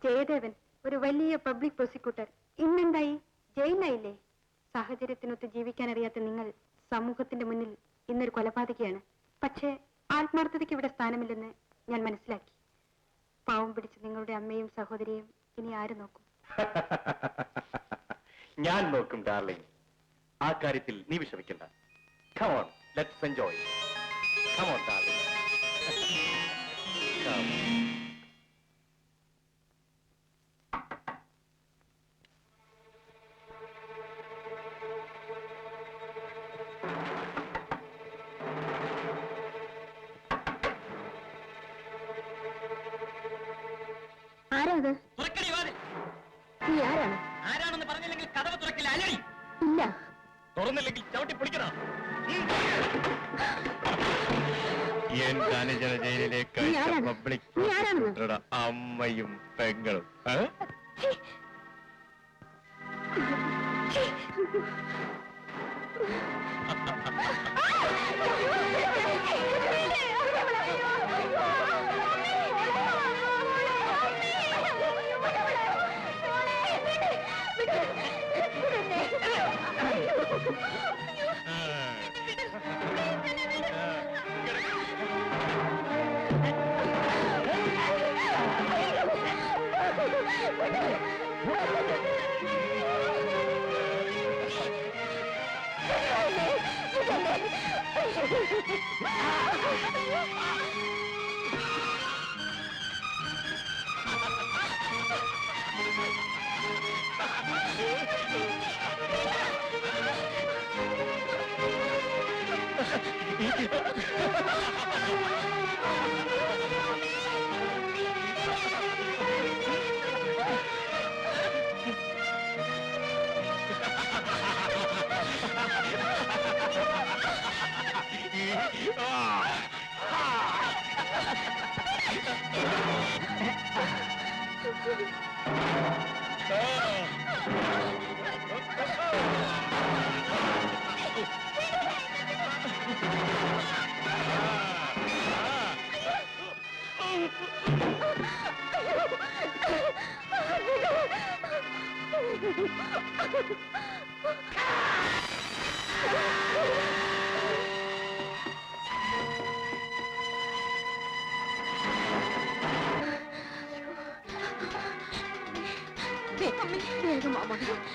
ജയദേവൻ ഒരു വലിയ പബ്ലിക് പ്രോസിക്യൂട്ടർ ഇന്നെന്തായി? ജയിലിലായില്ലേ? സാഹചര്യത്തിനൊത്ത് ജീവിക്കാൻ അറിയാത്ത നിങ്ങൾ സമൂഹത്തിന്റെ മുന്നിൽ ഇന്നൊരു കൊലപാതകയാണ്. പക്ഷേ ആത്മാർത്ഥതയ്ക്ക് ഇവിടെ സ്ഥാനമില്ലെന്ന് ഞാൻ മനസ്സിലാക്കി. പാവം പിടിച്ച് നിങ്ങളുടെ അമ്മയും സഹോദരിയും ഇനി ആര് നോക്കും? ഞാൻ നോക്കും ഡാർലിംഗ്. ആ കാര്യത്തിൽ നീ വിഷമിക്കണ്ട. Come on, let's enjoy. Come on, darling. Come. ആരാ അത്? തുറക്കടി വാതിൽ. നീ ആരാണ്? ആരാണെന്ന് പറഞ്ഞില്ലെങ്കിൽ കഥവ് തുറക്കില്ല. അല്ലടി. ഇല്ല. തുറന്നില്ലെങ്കിൽ ചവിട്ടി പൊളിക്കണം. എന്താണ് ജയിലിലേക്ക് നീ ആരാണ്? പബ്ലിക് നീ ആരാണ്? പ്രോസിക്യൂട്ടറുടെ അമ്മയും പെങ്ങളും?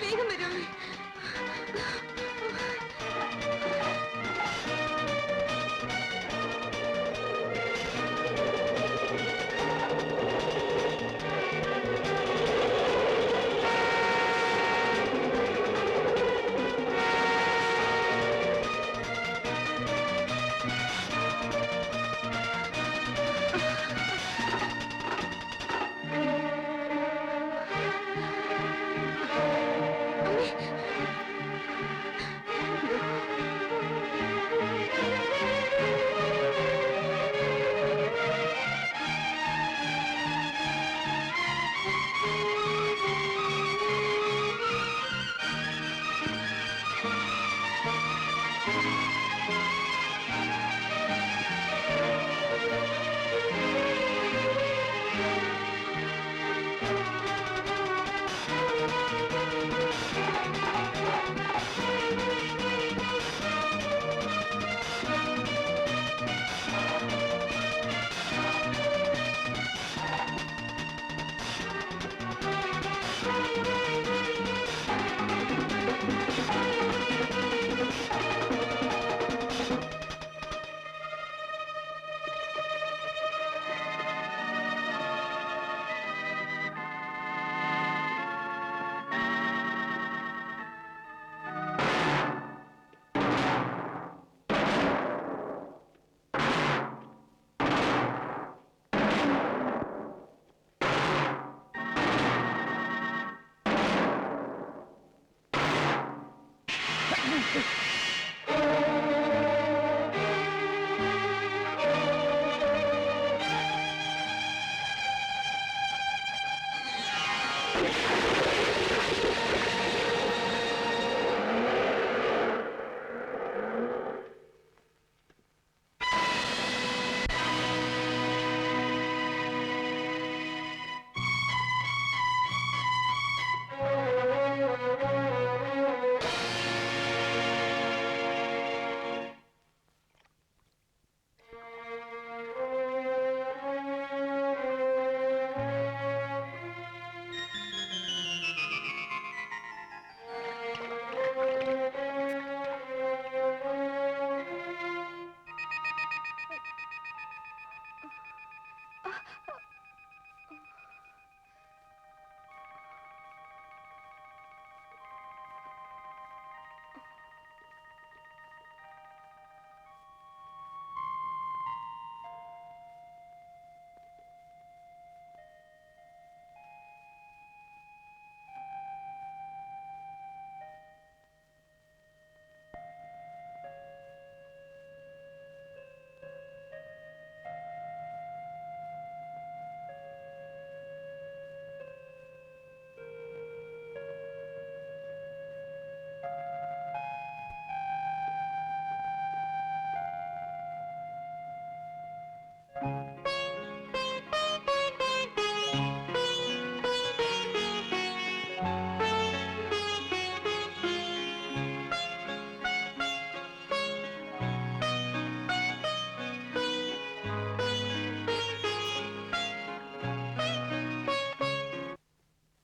വേഗം വരും.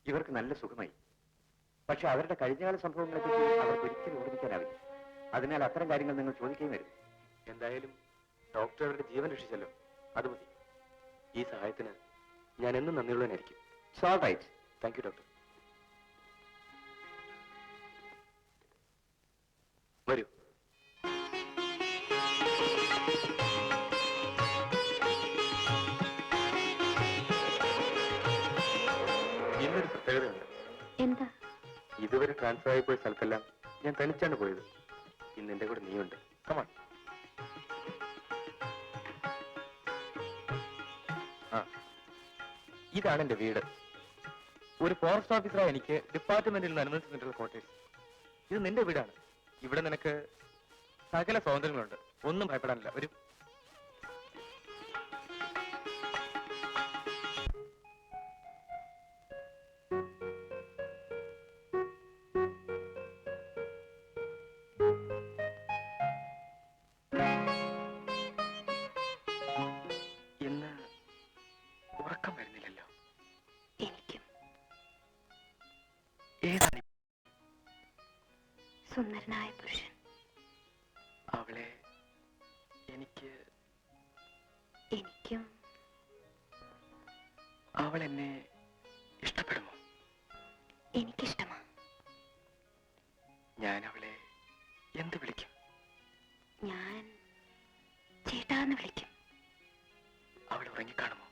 ഇവർക്ക് നല്ല സുഖമായി. പക്ഷെ അവരുടെ കഴിഞ്ഞകാല സംഭവങ്ങളെപ്പറ്റി അവർക്ക് ഒരിക്കലും ഓർമ്മിക്കാനാവില്ല. അതിനാൽ അത്തരം കാര്യങ്ങൾ നിങ്ങൾ ചോദിക്കുകയും വരും. എന്തായാലും ഡോക്ടർ അവരുടെ ജീവൻ രക്ഷിച്ചല്ലോ, അത് മതി. ഈ സഹായത്തിന് ഞാൻ എന്നും നന്ദിയുള്ളവനായിരിക്കും. All right. Thank you doctor. വരൂ. ഇന്നൊരു പ്രത്യേകതയുണ്ട്. എന്താ? ഇതുവരെ ട്രാൻസ്ഫർ ആയി പോയ സ്ഥലത്തെല്ലാം ഞാൻ തനിച്ചാണ് പോയത്. ഇന്ന് എന്റെ കൂടെ നീയുണ്ട്. കമാൺ. ഇതാണ് എന്റെ വീട്. ഒരു ഫോറസ്റ്റ് ഓഫീസറായി എനിക്ക് ഡിപ്പാർട്ട്മെന്റിൽ നിന്ന് അനുവദിച്ചിട്ടുള്ള ക്വാർട്ടേഴ്സ്. ഇത് നിന്റെ വീടാണ്. ഇവിടെ നിനക്ക് സകല സ്വാതന്ത്ര്യങ്ങളുണ്ട്. ഒന്നും ഭയപ്പെടാനില്ല. ഒരു ഇന്ന് ഉറക്കം വരുന്നില്ലല്ലോ. എനിക്കും. ഏതാണ് സുന്ദരനായ പുരുഷൻ. അവളെ എനിക്കും. അവൾ എന്നെ ഇഷ്ടപ്പെടുമോ? എനിക്കിഷ്ടമാ. ഞാൻ അവളെ എന്ത് വിളിക്കും? ഞാൻ ചേട്ടാന്ന് വിളിക്കും. അവൾ ഉറങ്ങിക്കാണുമോ?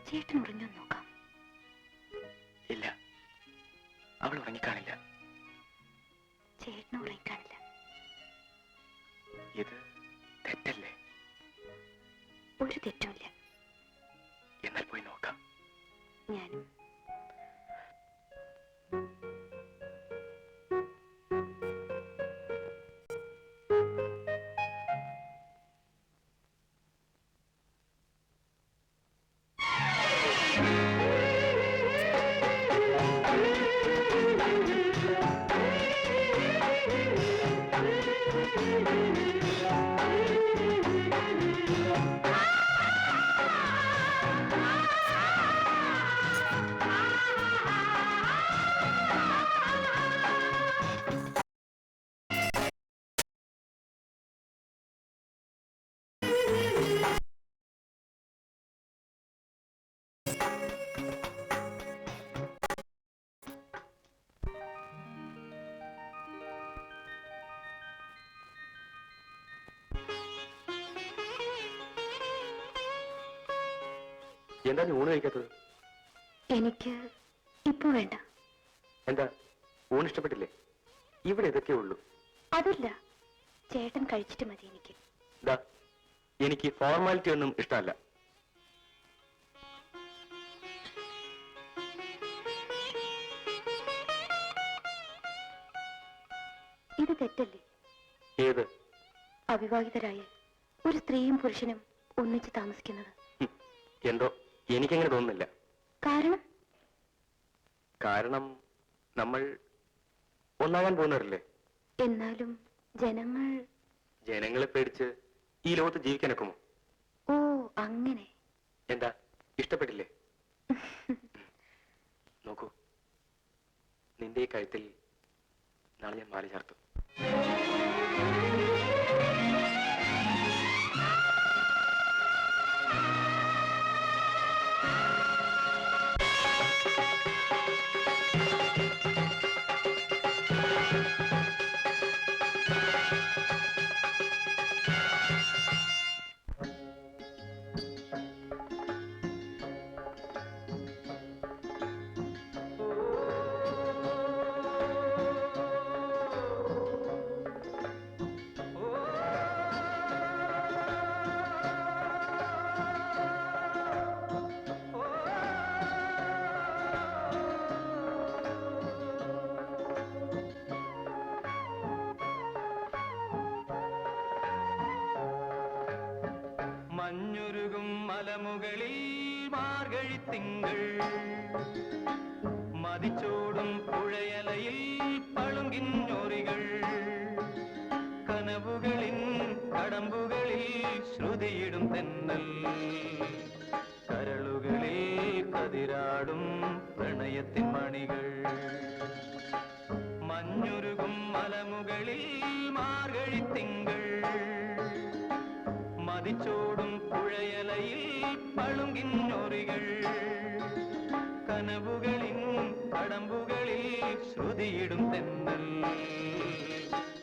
ചേട്ടൻ ഉറങ്ങാൻ നോക്കാം. ഇല്ല, അവൾ ഉറങ്ങിക്കാണില്ല. ചേട്ടന് ഉറങ്ങിക്കാണില്ല. ഇത് തെറ്റല്ലേ? ഒരു തെറ്റുമില്ല. എന്നാൽ പോയി നോക്കാം. ഞാനും. എന്താ നീ ഊണ് കഴിക്കാത്തത്? എനിക്ക് ഇപ്പൊ വേണ്ട. എന്താ ഊണ് ഇഷ്ടപ്പെട്ടില്ലേ? ഇവിടെ ഇതൊക്കെ ഉള്ളൂ. അതില്ല, ചേട്ടൻ കഴിച്ചിട്ട് മതി എനിക്ക്. എനിക്ക് ഫോർമാലിറ്റി ഒന്നും ഇഷ്ടമല്ല. ഇത് തെറ്റല്ലേ? ഏത്? അവിവാഹിതരായ ഒരു സ്ത്രീയും പുരുഷനും ഒന്നിച്ച് താമസിക്കുന്നത്. എന്തോ എനിക്കങ്ങനെ തോന്നുന്നില്ല. കാരണം? കാരണം നമ്മൾ ഒന്നാകാൻ പോകുന്നവരല്ലേ. എന്നാലും ജനങ്ങളെ പേടിച്ച് ഈ ലോകത്ത് ജീവിക്കാനൊക്കുമോ? ഓ അങ്ങനെ. എന്താ, ഇഷ്ടപ്പെട്ടില്ലേ? നോക്കൂ, നിന്റെ ഈ കഴുത്തിൽ നാളെ ഞാൻ മാല ചാർത്തും. മഞ്ഞുരുകും മലമുകളിൽ മാർഗഴിത്തിങ്കൾ, മതിച്ചോടും പുഴയലയിൽ പളുങ്കിഞ്ഞൊറികൾ, കനവുകളിൻ കടമ്പുകളിൽ ശ്രുതിയിടും തെന്നൽ, കരളുകളിൽ കതിരാടും പ്രണയത്തിൻ മണികൾ. മഞ്ഞുരുകും മലമുകളിൽ മാർഗഴിത്തിങ്കൾ, മതിച്ചോടും പുഴയലയിൽ പളുങ്കിഞ്ഞൊറികൾ, കനവുകളിൻ കടമ്പുകളിൽ ശ്രുതിയിടും തെന്നൽ,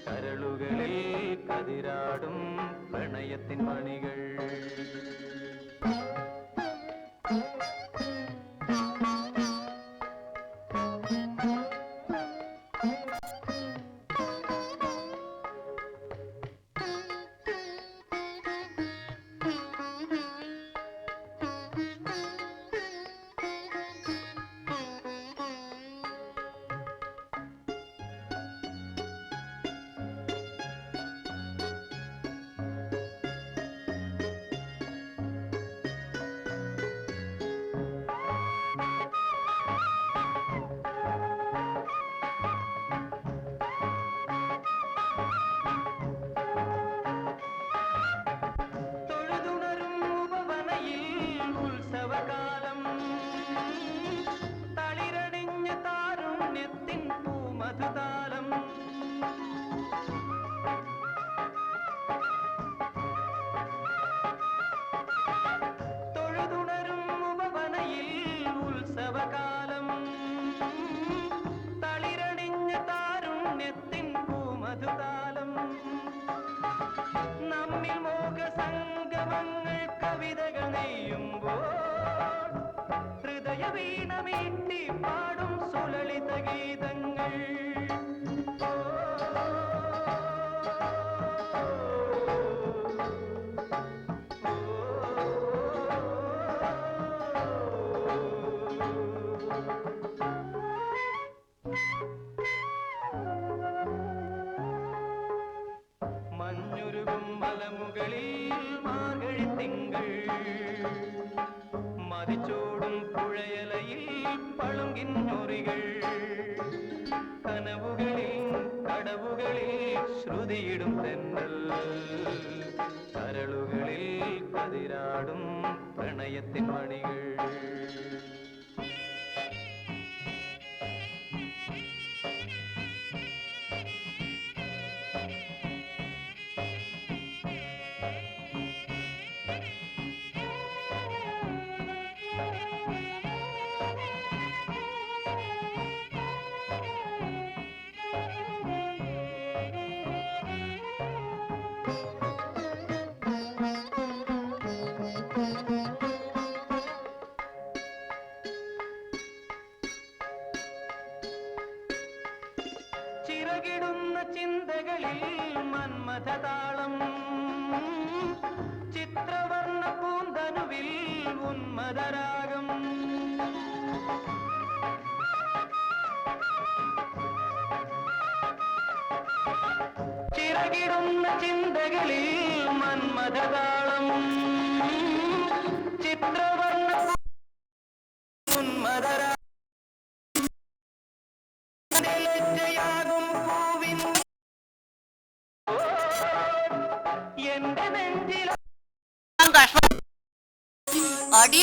കരളുകളിൽ കതിരാടും പ്രണയത്തിൻ മണികൾ. നമ്മിൽ മോഹസംഗമങ്ങൾ കവിതകൾ നെയ്യുമ്പോൾ ഹൃദയ വീണ വീട്ടി പാടും സുലളിത ഗീതങ്ങൾ. മഞ്ഞുരുകും മലമുകളിൽ മാർഗഴിത്തിങ്കൾ, മതിച്ചോടും പുഴയലയിൽ പളുങ്കിഞ്ഞൊറികൾ, കനവുകളിൽ കടവുകളിൽ ശ്രുതിയിടും തെന്നൽ, കരളുകളിൽ കതിരാടും പ്രണയത്തിൻ മണികൾ. ചിറകിടുന്ന ചിന്തകളിൽ മന്മഥതാളം ചിത്രവർണ്ണ പൂന്തനുവിൽ ഉന്മദരാഗം ചിറകിടുന്ന ചിന്തകളിൽ മന്മഥതാളം ചിത്രവർണ്ണ ഉന്മദരാഗം ലജ്ജയാകും പൂവിൻ എന്റെ നെഞ്ചിൽ അടി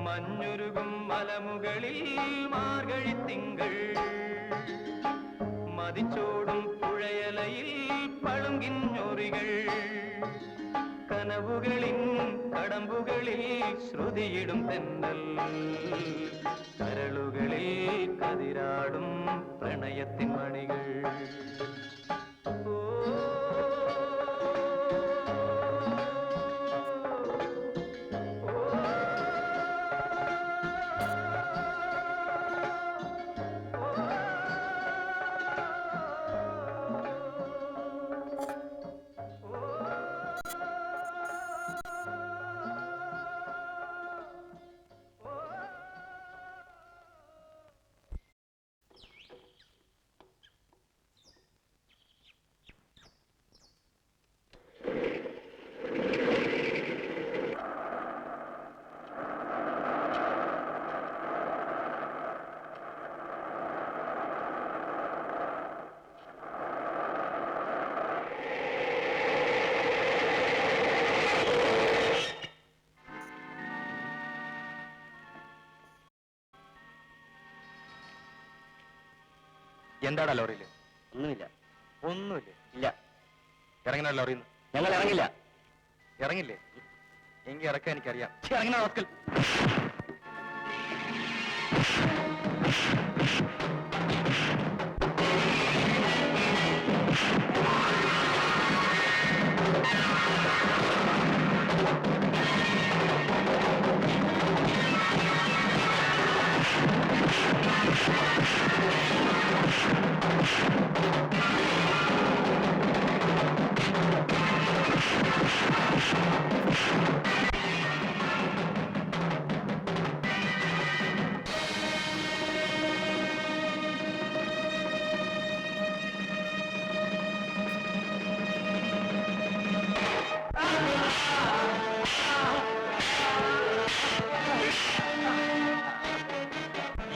മഞ്ഞുരുകും മലമുകളിൽ മാർഗഴി തിങ്കൾ മതിച്ചോടും പുഴയലയിൽ പളുങ്കിഞ്ഞൊറികൾ കനവുകളിൻ കടമ്പുകളിൽ ശ്രുതിയിടും തെന്നൽ കരളുകളിൽ കതിരാടും പ്രണയത്തിൻ മണികൾ എന്താടാ ലോറിയില്? ഒന്നുമില്ല. ഒന്നുമില്ലേ? ഇല്ല, ഇറങ്ങണ ലോറിയിൽ നിന്ന്? ഞങ്ങൾ ഇറങ്ങില്ല. ഇറങ്ങില്ലേ? എങ്കിൽ ഇറക്കാൻ എനിക്കറിയാം. ഇറങ്ങണ വാക്കൽ.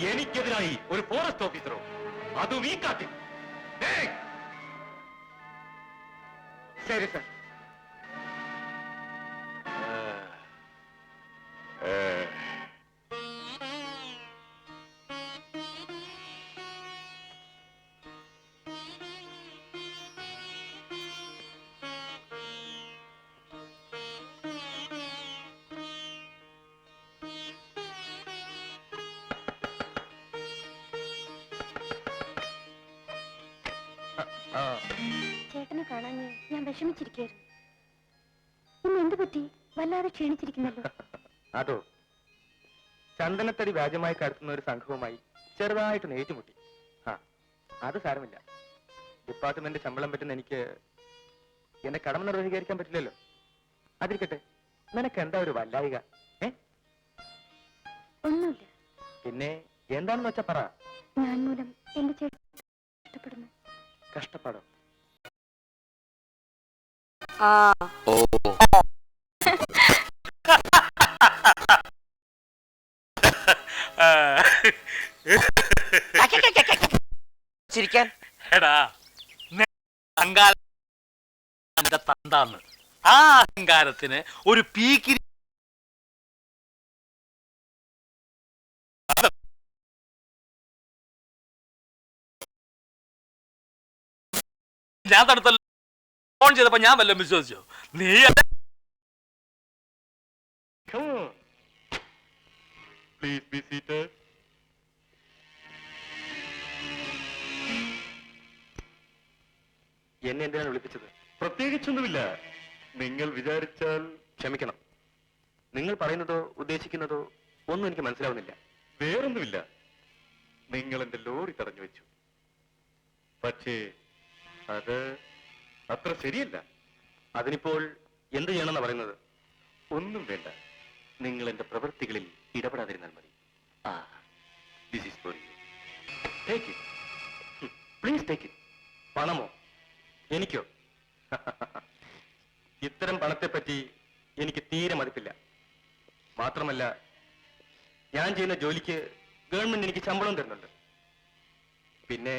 എനിക്കെതിരായി ഒരു ഫോറസ്റ്റ് ഓഫീസറോ, അതും ഈ കാട്ടിൽ? ഏയ്! ശരി സർ. ചേട്ടനെ കാണാൻ ഞാൻ വിഷമിച്ചിരിക്കുകയായിരുന്നു. ഇന്ന് എന്ത് പറ്റി? വല്ലാതെ ക്ഷീണിച്ചിരിക്കുന്നല്ലോ. അതോ, ചന്ദനത്തടി വ്യാജമായി കടത്തുന്ന ഒരു സംഘവുമായി ചെറുതായിട്ട് ഏറ്റുമുട്ടി. അത് സാരമില്ല. ഡിപ്പാർട്ട്മെന്റ് ശമ്പളം പറ്റുന്ന എനിക്ക് എന്റെ കടമ നിർവഹിക്കാൻ പറ്റില്ലല്ലോ. അതിരിക്കട്ടെ, നിനക്ക് എന്താ ഒരു വല്ലായിക? ഒന്നുമില്ല. പിന്നെ എന്താണെന്ന് വെച്ചാ പറ. ഞാൻ മൂലം എന്റെ ചേട്ടൻ കഷ്ടപ്പെടുന്നു. കഷ്ടപ്പാടോ? ചിരിക്കാൻ എടാ, അഹങ്കാരത്തിന്റെ തന്താന്ന്. ആ അഹങ്കാരത്തിന് ഒരു പീക്കിരി ഞാൻ തടുത്തല്ലോ. ഫോൺ ചെയ്തപ്പോ ഞാൻ വല്ലതും വിശ്വസിച്ചോ? നീ Please be seated. എന്നെ എന്തിനാണ് വിളിപ്പിച്ചത്? പ്രത്യേകിച്ചൊന്നുമില്ല. നിങ്ങൾ വിചാരിച്ചാൽ. ക്ഷമിക്കണം, നിങ്ങൾ പറയുന്നതോ ഉദ്ദേശിക്കുന്നതോ ഒന്നും എനിക്ക് മനസ്സിലാവുന്നില്ല. വേറൊന്നുമില്ല. നിങ്ങൾ എന്റെ ലോറി തടഞ്ഞു വെച്ചു. പക്ഷേ അത് അത്ര ശരിയല്ല. അതിനിപ്പോൾ എന്ത് ചെയ്യണമെന്നാ പറയുന്നത്? ഒന്നും വേണ്ട. നിങ്ങൾ എന്റെ പ്രവൃത്തികളിൽ ഇടപെടാതിരുന്നാൽ മതി. This is for you. Take it, please take it. പണമോ? എനിക്കോ? ഇത്തരം പണത്തെപ്പറ്റി എനിക്ക് തീരെ മതിപ്പില്ല. മാത്രമല്ല, ഞാൻ ചെയ്യുന്ന ജോലിക്ക് ഗവൺമെന്റ് എനിക്ക് ശമ്പളം തരുന്നുണ്ട്. പിന്നെ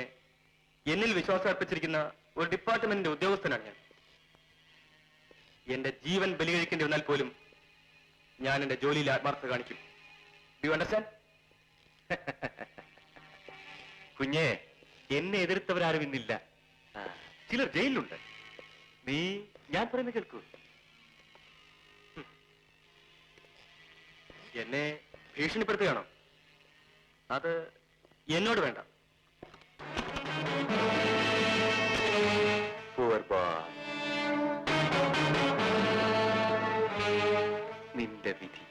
എന്നിൽ വിശ്വാസം അർപ്പിച്ചിരിക്കുന്ന ഒരു ഡിപ്പാർട്ട്മെന്റിന്റെ ഉദ്യോഗസ്ഥനാണ് ഞാൻ. എന്റെ ജീവൻ ബലികഴിക്കേണ്ടി വന്നാൽ പോലും ഞാൻ എന്റെ ജോലിയിൽ ആത്മാർത്ഥത കാണിക്കും. Do you understand? കുഞ്ഞെ, എന്നെ എതിർത്തവരാരും ഇന്നില്ല. ചിലർ ജയിലിലുണ്ട്. നീ ഞാൻ പറയുന്നത് കേൾക്കൂ. എന്നെ ഭീഷണിപ്പെടുത്തുകയാണോ? അത് എന്നോട് വേണ്ട. Poor boy. നിന്റെ വിധി.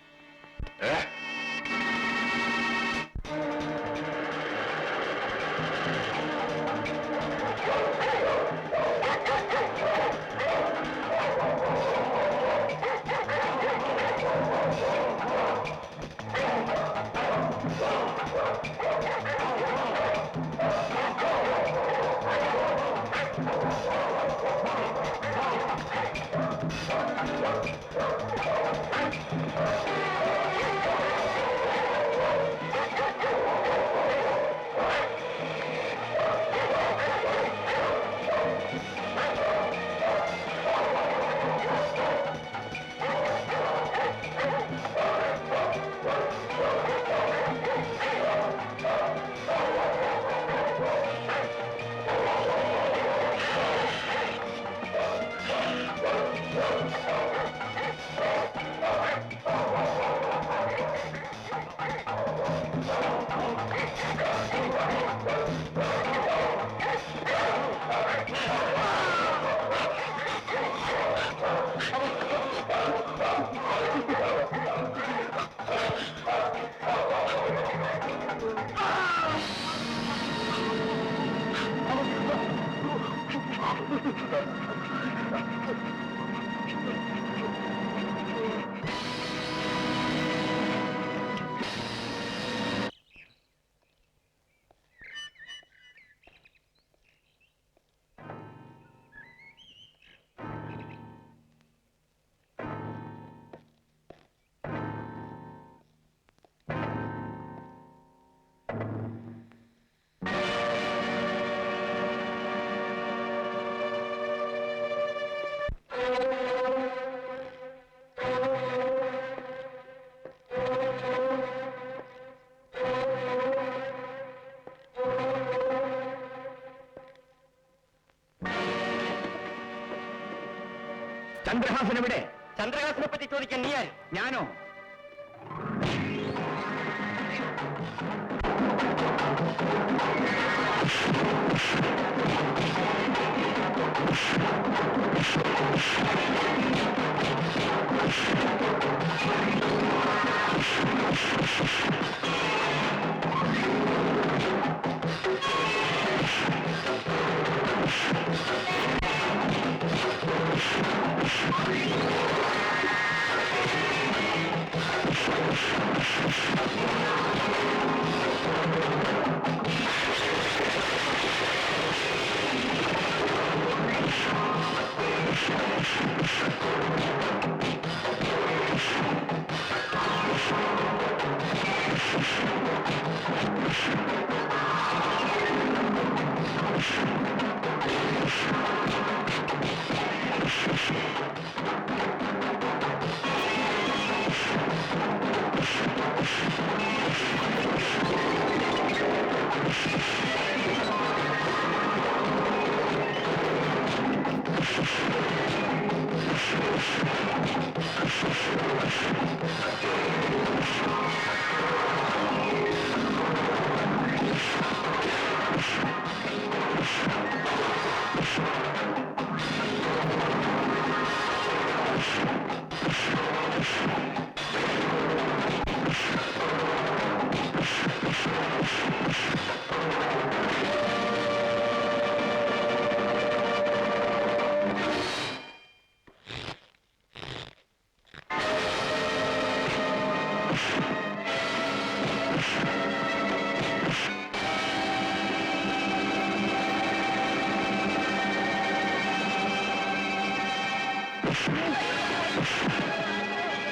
ചന്ദ്രഹാസൻ എവിടെ? ചന്ദ്രഹാസനെ പറ്റി ചോദിക്കാൻ നീ ആര്? ഞാനോ?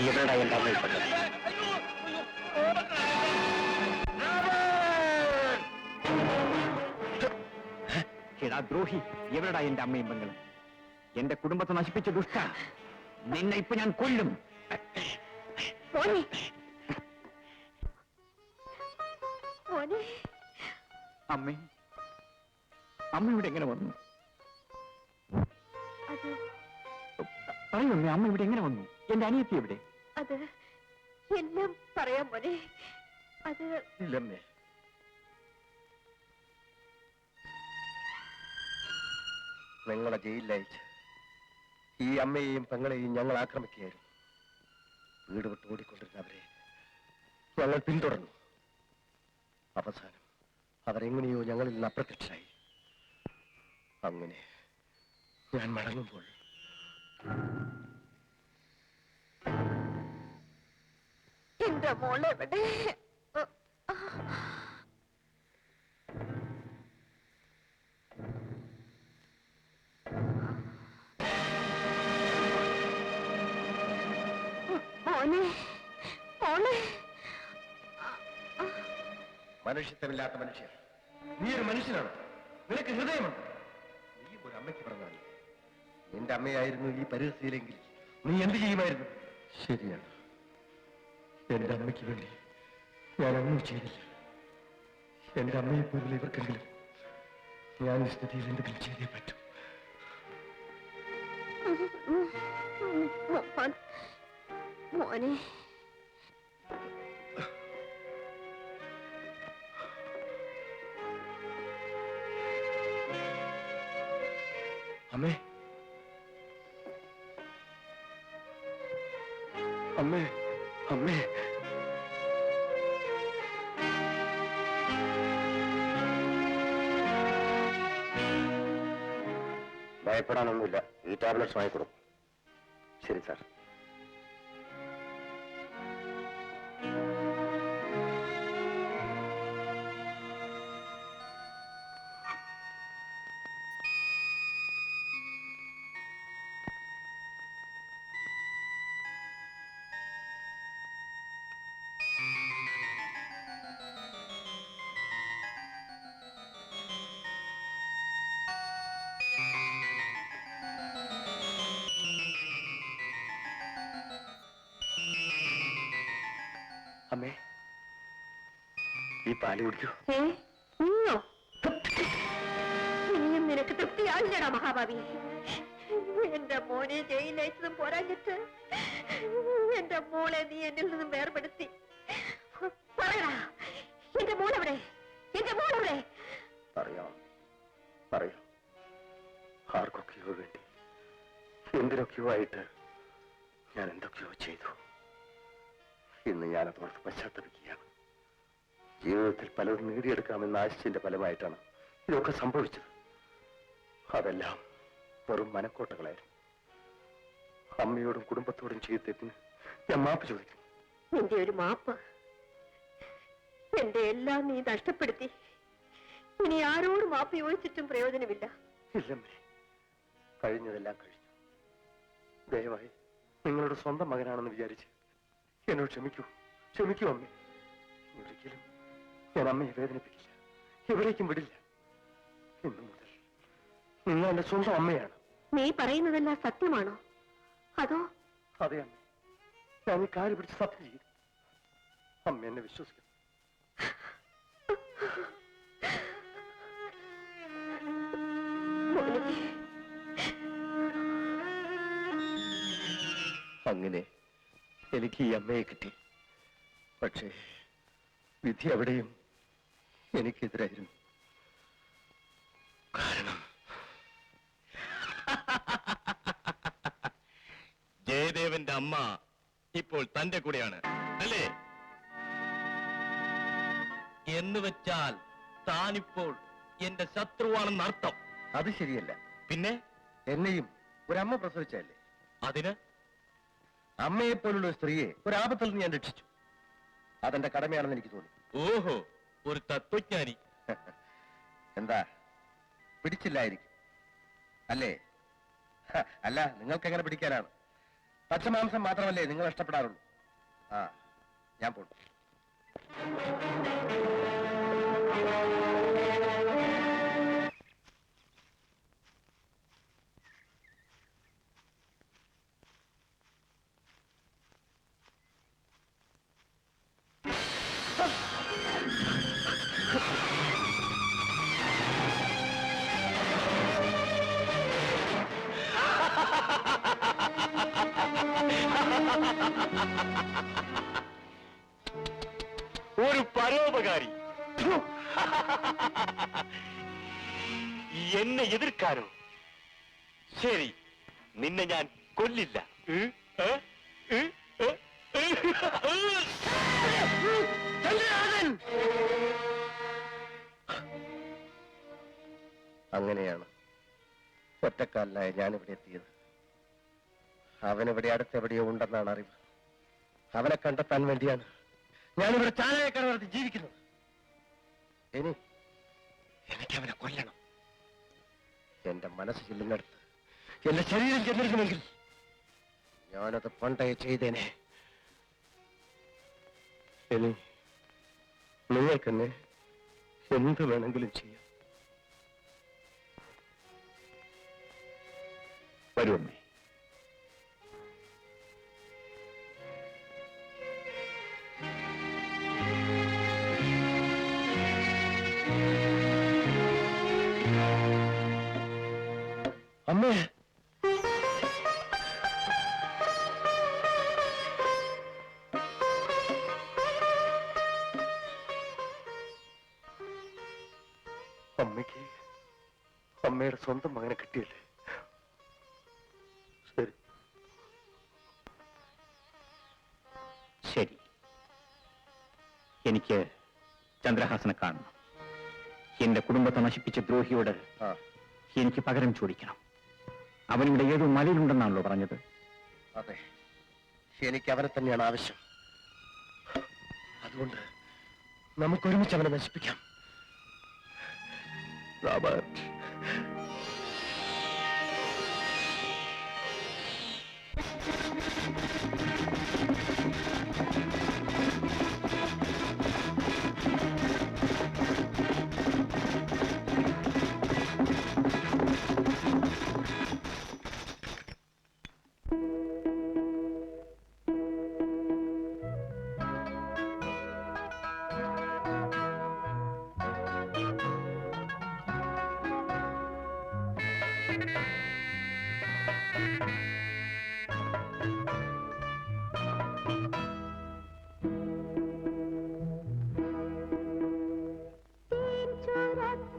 എവിടെടാ എന്റെ അമ്മ പെങ്ങൾ? എടാ ദ്രോഹി, എവിടെടാ എന്റെ അമ്മയും പെങ്ങളും? എന്റെ കുടുംബത്തെ നശിപ്പിച്ച ദുഷ്ട, നിന്നെ ഇപ്പൊ ഞാൻ കൊല്ലും. മോനെ മോനെ അമ്മേ, അമ്മ ഇവിടെ എങ്ങനെ വന്നു? അത് പറയൂ അമ്മേ, അമ്മ ഇവിടെ എങ്ങനെ വന്നു? എന്റെ അനിയത്തി എവിടെ? അത് എല്ലാം പറയാം മോനെ. അത് ഇല്ലമ്മേ, നിങ്ങളെ ജയിലിലയച്ച് ഈ അമ്മയെയും പെങ്ങളെയും ഞങ്ങൾ ആക്രമിക്കുകയായിരുന്നു. വീട് വിട്ട് ഓടിക്കൊണ്ടിരുന്നവരെ ഞങ്ങൾ പിന്തുടർന്നു. അവസാനം അവരെങ്ങനെയോ ഞങ്ങളിൽ നിന്ന് അപ്രത്യക്ഷരായി. അങ്ങനെ ഞാൻ മടങ്ങുമ്പോൾ എന്റെ മോളെവിടെ? മോനെ മോളെ. മനുഷ്യത്വമില്ലാത്ത മനുഷ്യർ, നീ ഒരു മനുഷ്യനാണ്, നിനക്ക് ഹൃദയമുണ്ട്. നീ ഒരു അമ്മയ്ക്ക് പറഞ്ഞാൽ നിന്റെ അമ്മയായിരുന്നു ഈ പരിസ്ഥിതിയിലെങ്കിൽ നീ എന്ത് ചെയ്യുമായിരുന്നു? ശരിയാണ്, എന്റെ അമ്മയ്ക്ക് വേണ്ടി ഞാനൊന്നും ചെയ്തില്ല. എന്റെ അമ്മയെ പോലുള്ള ഇവർക്കെങ്കിലും ഞാൻ ഈ സ്ഥിതിയിൽ എന്തെങ്കിലും ചെയ്തേ പറ്റൂ. മോനെ അമ്മേ, അമ്മേ, അമ്മേ. ഭയപ്പെടാനൊന്നുമില്ല, ഈ ടാബ്ലറ്റ്സ് വാങ്ങിക്കൊടുക്കും. ശരി സാർ. അമ്മേ, ഈ പാല് കുടിക്കൂ. നീയോ? ഇനിയും നിനക്ക് തൃപ്തിയാവില്ലടാ മഹാഭാവി. എന്റെ മോനെ ജയിലയച്ചതും പോരാഞ്ഞിട്ട് എന്റെ മോളെ നീ എന്നിൽ നിന്നും വേർപെടുത്തി. പറയടാ, എന്റെ മോളെവിടെ? എന്റെ മോളെവിടെ? പറയാം, പറയാം. ആർക്കൊക്കെയോ വേണ്ടി, എന്തിനൊക്കെയോ ആയിട്ട് ഞാൻ എന്തൊക്കെയോ ചെയ്തു. ഇന്ന് ഞാനതോർത്ത് പശ്ചാത്തപിക്കുകയാണ്. ജീവിതത്തിൽ പലതും നേടിയെടുക്കാമെന്ന ആശയത്തിന്റെ ഫലമായിട്ടാണ് ഇതൊക്കെ സംഭവിച്ചത്. അതെല്ലാം വെറും മനക്കോട്ടകളായിരുന്നു. അമ്മയോടും കുടുംബത്തോടും ചെയ്തതിന് ഞാൻ മാപ്പ് ചോദിക്കുന്നു. നിന്റെ ഒരു മാപ്പ് എന്റെ എല്ലാം നീ നഷ്ടപ്പെടുത്തി. ഇനി ആരോട് മാപ്പ് ചോദിച്ചിട്ടും പ്രയോജനമില്ല. ഇല്ലമ്മേ, കഴിഞ്ഞതെല്ലാം കഴിഞ്ഞു. ദയവായി നിങ്ങളുടെ സ്വന്തം മകനാണെന്ന് വിചാരിച്ച് എന്നോട് ക്ഷമിക്കൂ, ക്ഷമിക്കൂ അമ്മേ. ഒരിക്കലും ഞാൻ അമ്മയെ വേദനിപ്പിക്കില്ല, എവിടേക്കും വിടില്ല. ഇന്നു മുതൽ നിങ്ങൾ എന്റെ സ്വന്തം അമ്മയാണ്. നീ പറയുന്നതെല്ലാം സത്യമാണോ? അതോ? അതെ അമ്മേ, ഞാൻ ഈ കാര്യം പിടിച്ച് സത്യം ചെയ്തു. അമ്മ എന്നെ വിശ്വസിക്കണം. അങ്ങനെ എനിക്ക് ഈ അമ്മയെ കിട്ടി. പക്ഷേ വിധി അവിടെയും എനിക്കെതിരായിരുന്നു. കാരണം ജയദേവന്റെ അമ്മ ഇപ്പോൾ തന്റെ കൂടെയാണ്, അല്ലേ? എന്ന് വെച്ചാൽ താനിപ്പോൾ എന്റെ ശത്രുവാണെന്ന് അർത്ഥം. അത് ശരിയല്ല. പിന്നെ എന്നെയും ഒരമ്മ പ്രസവിച്ചല്ലേ? അതിന് അമ്മയെപ്പോലുള്ള ഒരു സ്ത്രീയെ ഒരാപത്തിൽ നിന്ന് ഞാൻ രക്ഷിച്ചു. അതെന്റെ കടമയാണെന്ന് എനിക്ക് തോന്നി. ഓഹോ, ഒരു തത്വജ്ഞാനി. എന്താ, പിടിച്ചില്ലായിരിക്കും അല്ലേ? അല്ല, നിങ്ങൾക്ക് എങ്ങനെ പിടിക്കാനാണ്? പച്ചമാംസം മാത്രമല്ലേ നിങ്ങൾ ഇഷ്ടപ്പെടാറുള്ളൂ. ആ, ഞാൻ പോണു. ഒരു പരോപകാരി എന്നെ എതിർക്കാനോ? ശരി, നിന്നെ ഞാൻ കൊല്ലില്ല. അങ്ങനെയാണ് ഒറ്റക്കാലിലായ ഞാനിവിടെ എത്തിയത്. അവനിവിടെ അടുത്തെവിടെയോ ഉണ്ടെന്നാണ് അറിവ്. അവനെ കണ്ടെത്താൻ വേണ്ടിയാണ് ഞാനിവിടെ ചാനകക്കട നടത്തി ജീവിക്കുന്നത്. എനിക്ക് അവനെ കൊല്ലണം. എന്റെ മനസ്സ് ചെല്ലുന്നിടത്ത് എന്റെ ശരീരം ചെന്നിരിക്കുമെങ്കിൽ ഞാനത് പണ്ടേ ചെയ്തേനെ. ഇനി നിങ്ങൾക്കെന്നെ എന്ത് വേണമെങ്കിലും ചെയ്യാം. വരുമേ. അമ്മേ, അമ്മയ്ക്ക് അമ്മയുടെ സ്വന്തം മകനെ കിട്ടിയല്ലേ? ശരി ശരി, എനിക്ക് ചന്ദ്രഹാസനെ കാണണം. എന്റെ കുടുംബത്തെ നശിപ്പിച്ച ദ്രോഹിയോട് എനിക്ക് പകരം ചോദിക്കണം. അവനിവിടെ ഏതോ മലയിലുണ്ടെന്നാണല്ലോ പറഞ്ഞത്. അതെ, എനിക്ക് അവനെ തന്നെയാണ് ആവശ്യം. അതുകൊണ്ട് നമുക്കൊരുമിച്ച് അവനെ നശിപ്പിക്കാം. റോബർട്ട്, ചുരത്തി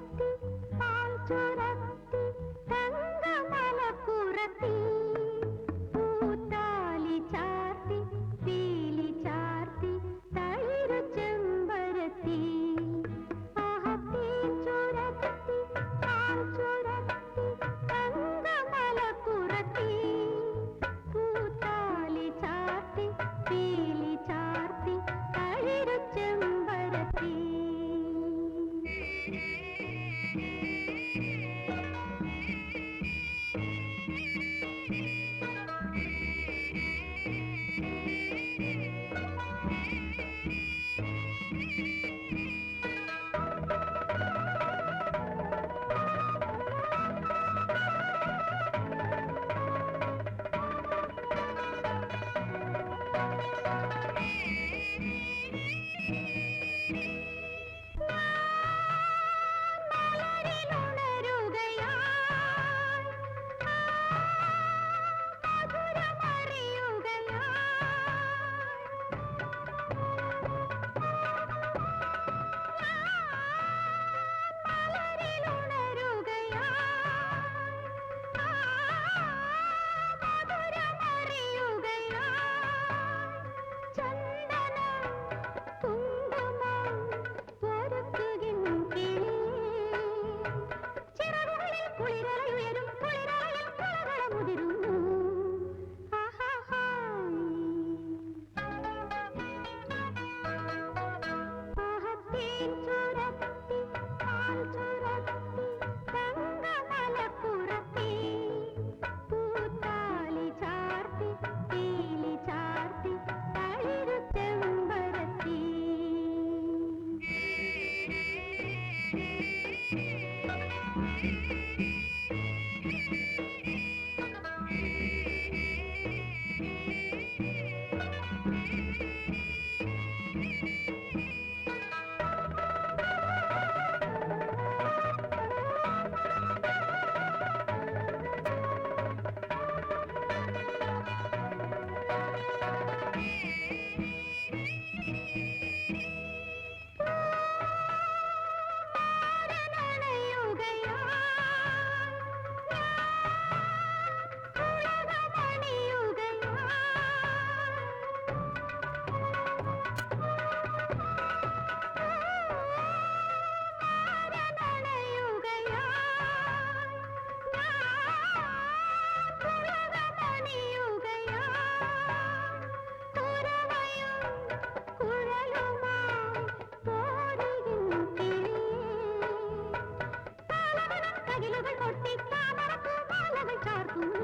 തകിലുകൾ കൊട്ടി താമരപ്പൂമാലകൾ ചാർത്തുന്നു.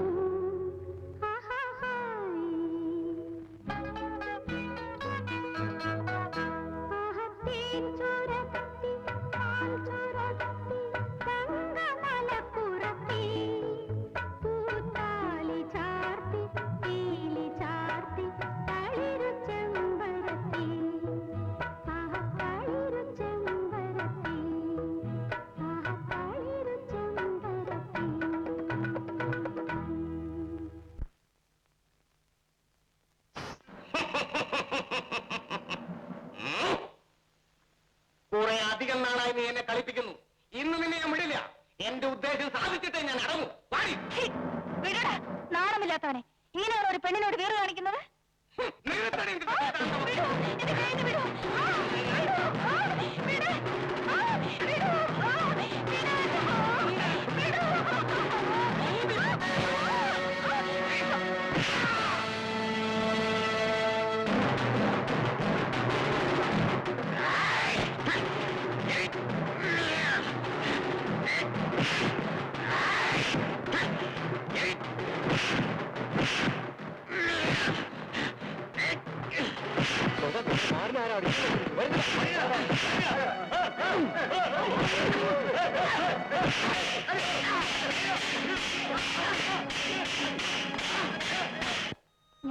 തേൻ ചുരത്തി പാൽ ചുരത്തി തങ്കമലപ്പുറത്തി പൂത്താലി ചാർത്തി പീലി ചാർത്തി തളിരു ചെമ്പരത്തി തളിരു ചെമ്പരത്തി തളിരു ചെമ്പരത്തി. കുറെ അധികം നാളായി നീ എന്നെ കളിപ്പിക്കുന്നു. ഇന്ന് നിന്നെ ഞാൻ വിടില്ല. എന്റെ ഉദ്ദേശം സാധിച്ചിട്ടേ ഞാൻ അടങ്ങൂ. വാടി. വിടടാ, നാണമില്ലാത്തവനെ. ഇങ്ങനെയാണ് ഒരു പെണ്ണിനോട് വീറ് കാണിക്കുന്നത്? നിർത്തടി നിന്റെ വിടൂ, എന്റെ കയ്യിൽ നിന്ന് വിടൂ. ആ, വിടൂ, ആ, വിട്, ആ, വിടൂ, ആ, വിട്, ആ, വിടൂ.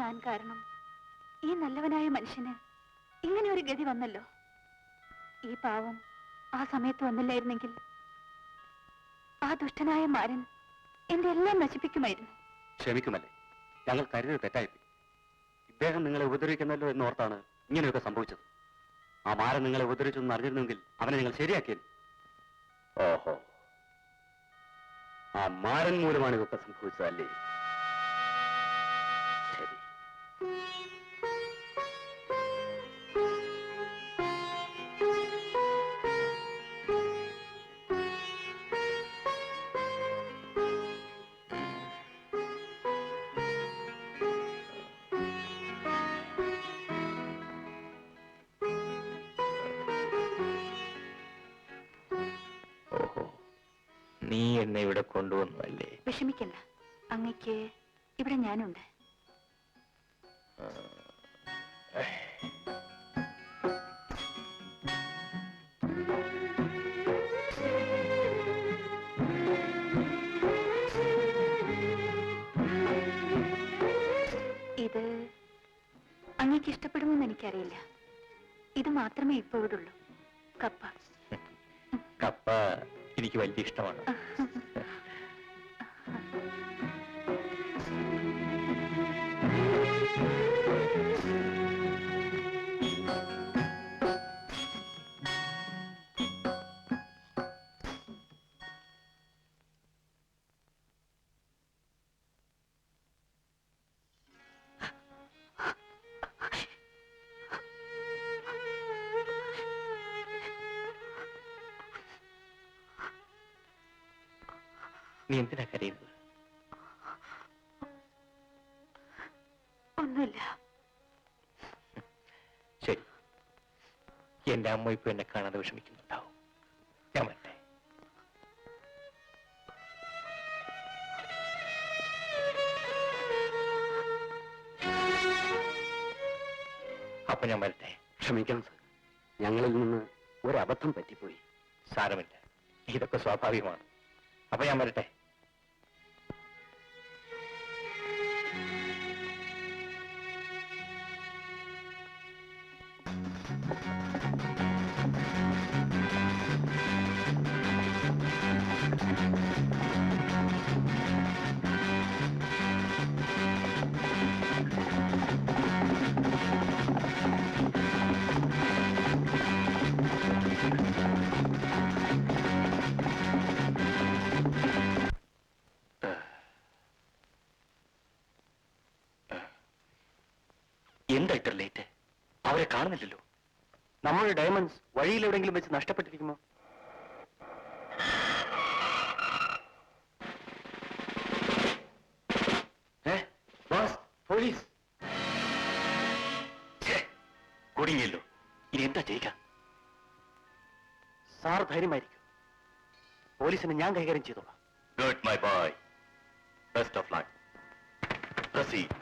ഞാൻ കാരണം ഈ നല്ലവനായ മനുഷ്യന് ഇങ്ങനെ ഒരു ഗതി വന്നല്ലോ. ഈ പാവം ആ സമയത്ത് വന്നില്ലായിരുന്നെങ്കിൽ ആ ദുഷ്ടനായ മാരൻ എന്റെ എല്ലാം നശിപ്പിക്കുമായിരുന്നു. ക്ഷമിക്കുമല്ലേ, ഞങ്ങൾ കരുതൽ തെറ്റായിപ്പോയി. ഇദ്ദേഹം നിങ്ങളെ ഉപദ്രവിക്കുന്നല്ലോ എന്നോർത്താണ് ഇങ്ങനെയൊക്കെ സംഭവിച്ചത്. ആ മാരൻ നിങ്ങളെ ഉപദ്രവിച്ചെന്ന് അറിഞ്ഞിരുന്നെങ്കിൽ അവനെ നിങ്ങൾ ശരിയാക്കിയത്. ഓഹോ, ആ മാരൻ മൂലമാണ് ഇതൊക്കെ സംഭവിച്ചതല്ലേ? ശരി. ഓഹോ, നീ എന്നെ ഇവിടെ കൊണ്ടുവന്നു അല്ലേ? വിഷമിക്കണ്ട, അങ്ങയ്ക്ക് ഇവിടെ ഞാനുണ്ട്. ഇത് അങ്ങയ്ക്ക് ഇഷ്ടപ്പെടുമെന്ന് എനിക്കറിയില്ല. ഇത് മാത്രമേ ഇപ്പൊ ഇവിടെ ഉള്ളൂ. കപ്പ. കപ്പ എനിക്ക് വലിയ ഇഷ്ടമാണ്. നീ എന്തിനാ കരയുന്നത്? ഒന്നുമില്ല. ശരി, എന്റെ അമ്മ ഇപ്പൊ എന്നെ കാണാതെ വിഷമിക്കുന്നുണ്ടാവും. ഞാൻ വരട്ടെ. അപ്പൊ ഞാൻ വരട്ടെ. ക്ഷമിക്കണം സർ, ഞങ്ങളിൽ നിന്ന് ഒരബദ്ധം പറ്റിപ്പോയി. സാരമില്ല, ഇതൊക്കെ സ്വാഭാവികമാണ്. അപ്പൊ ഞാൻ വരട്ടെ. എന്താ ഇത്ര ലേറ്റ്? അവരെ കാണുന്നില്ലല്ലോ. നമ്മുടെ ഡയമണ്ട്സ് വഴിയിൽ എവിടെയെങ്കിലും വെച്ച് നഷ്ടപ്പെട്ടിരിക്കുമോ? പോലീസ് കുടുങ്ങിയല്ലോ. ഇനി എന്താ ചെയ്യുക? സാർ ധൈര്യമായിരിക്കും. പോലീസിനെ ഞാൻ കൈകാര്യം ചെയ്തോളാം. Good my boy. Best of luck. Proceed.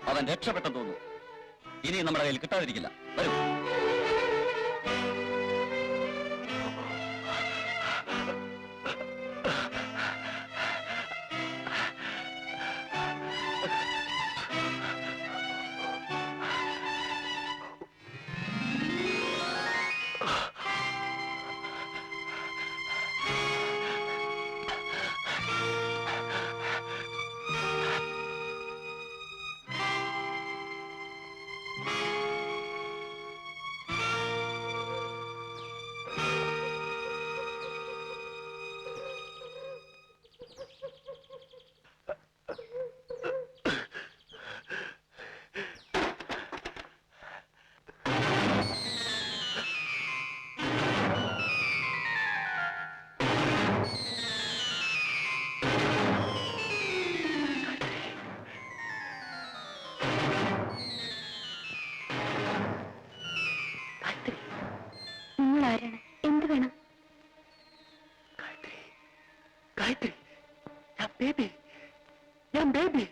അവൻ രക്ഷപ്പെട്ടെന്ന് തോന്നുന്നു. ഇനി നമ്മുടെ കയ്യിൽ കിട്ടാതിരിക്കില്ല. വരൂ. നിങ്ങൾ ആരാണ്? എന്ത് വേണം? ഗായത്രി, ഞാൻ ബേബി. ഞാൻ ബേബി.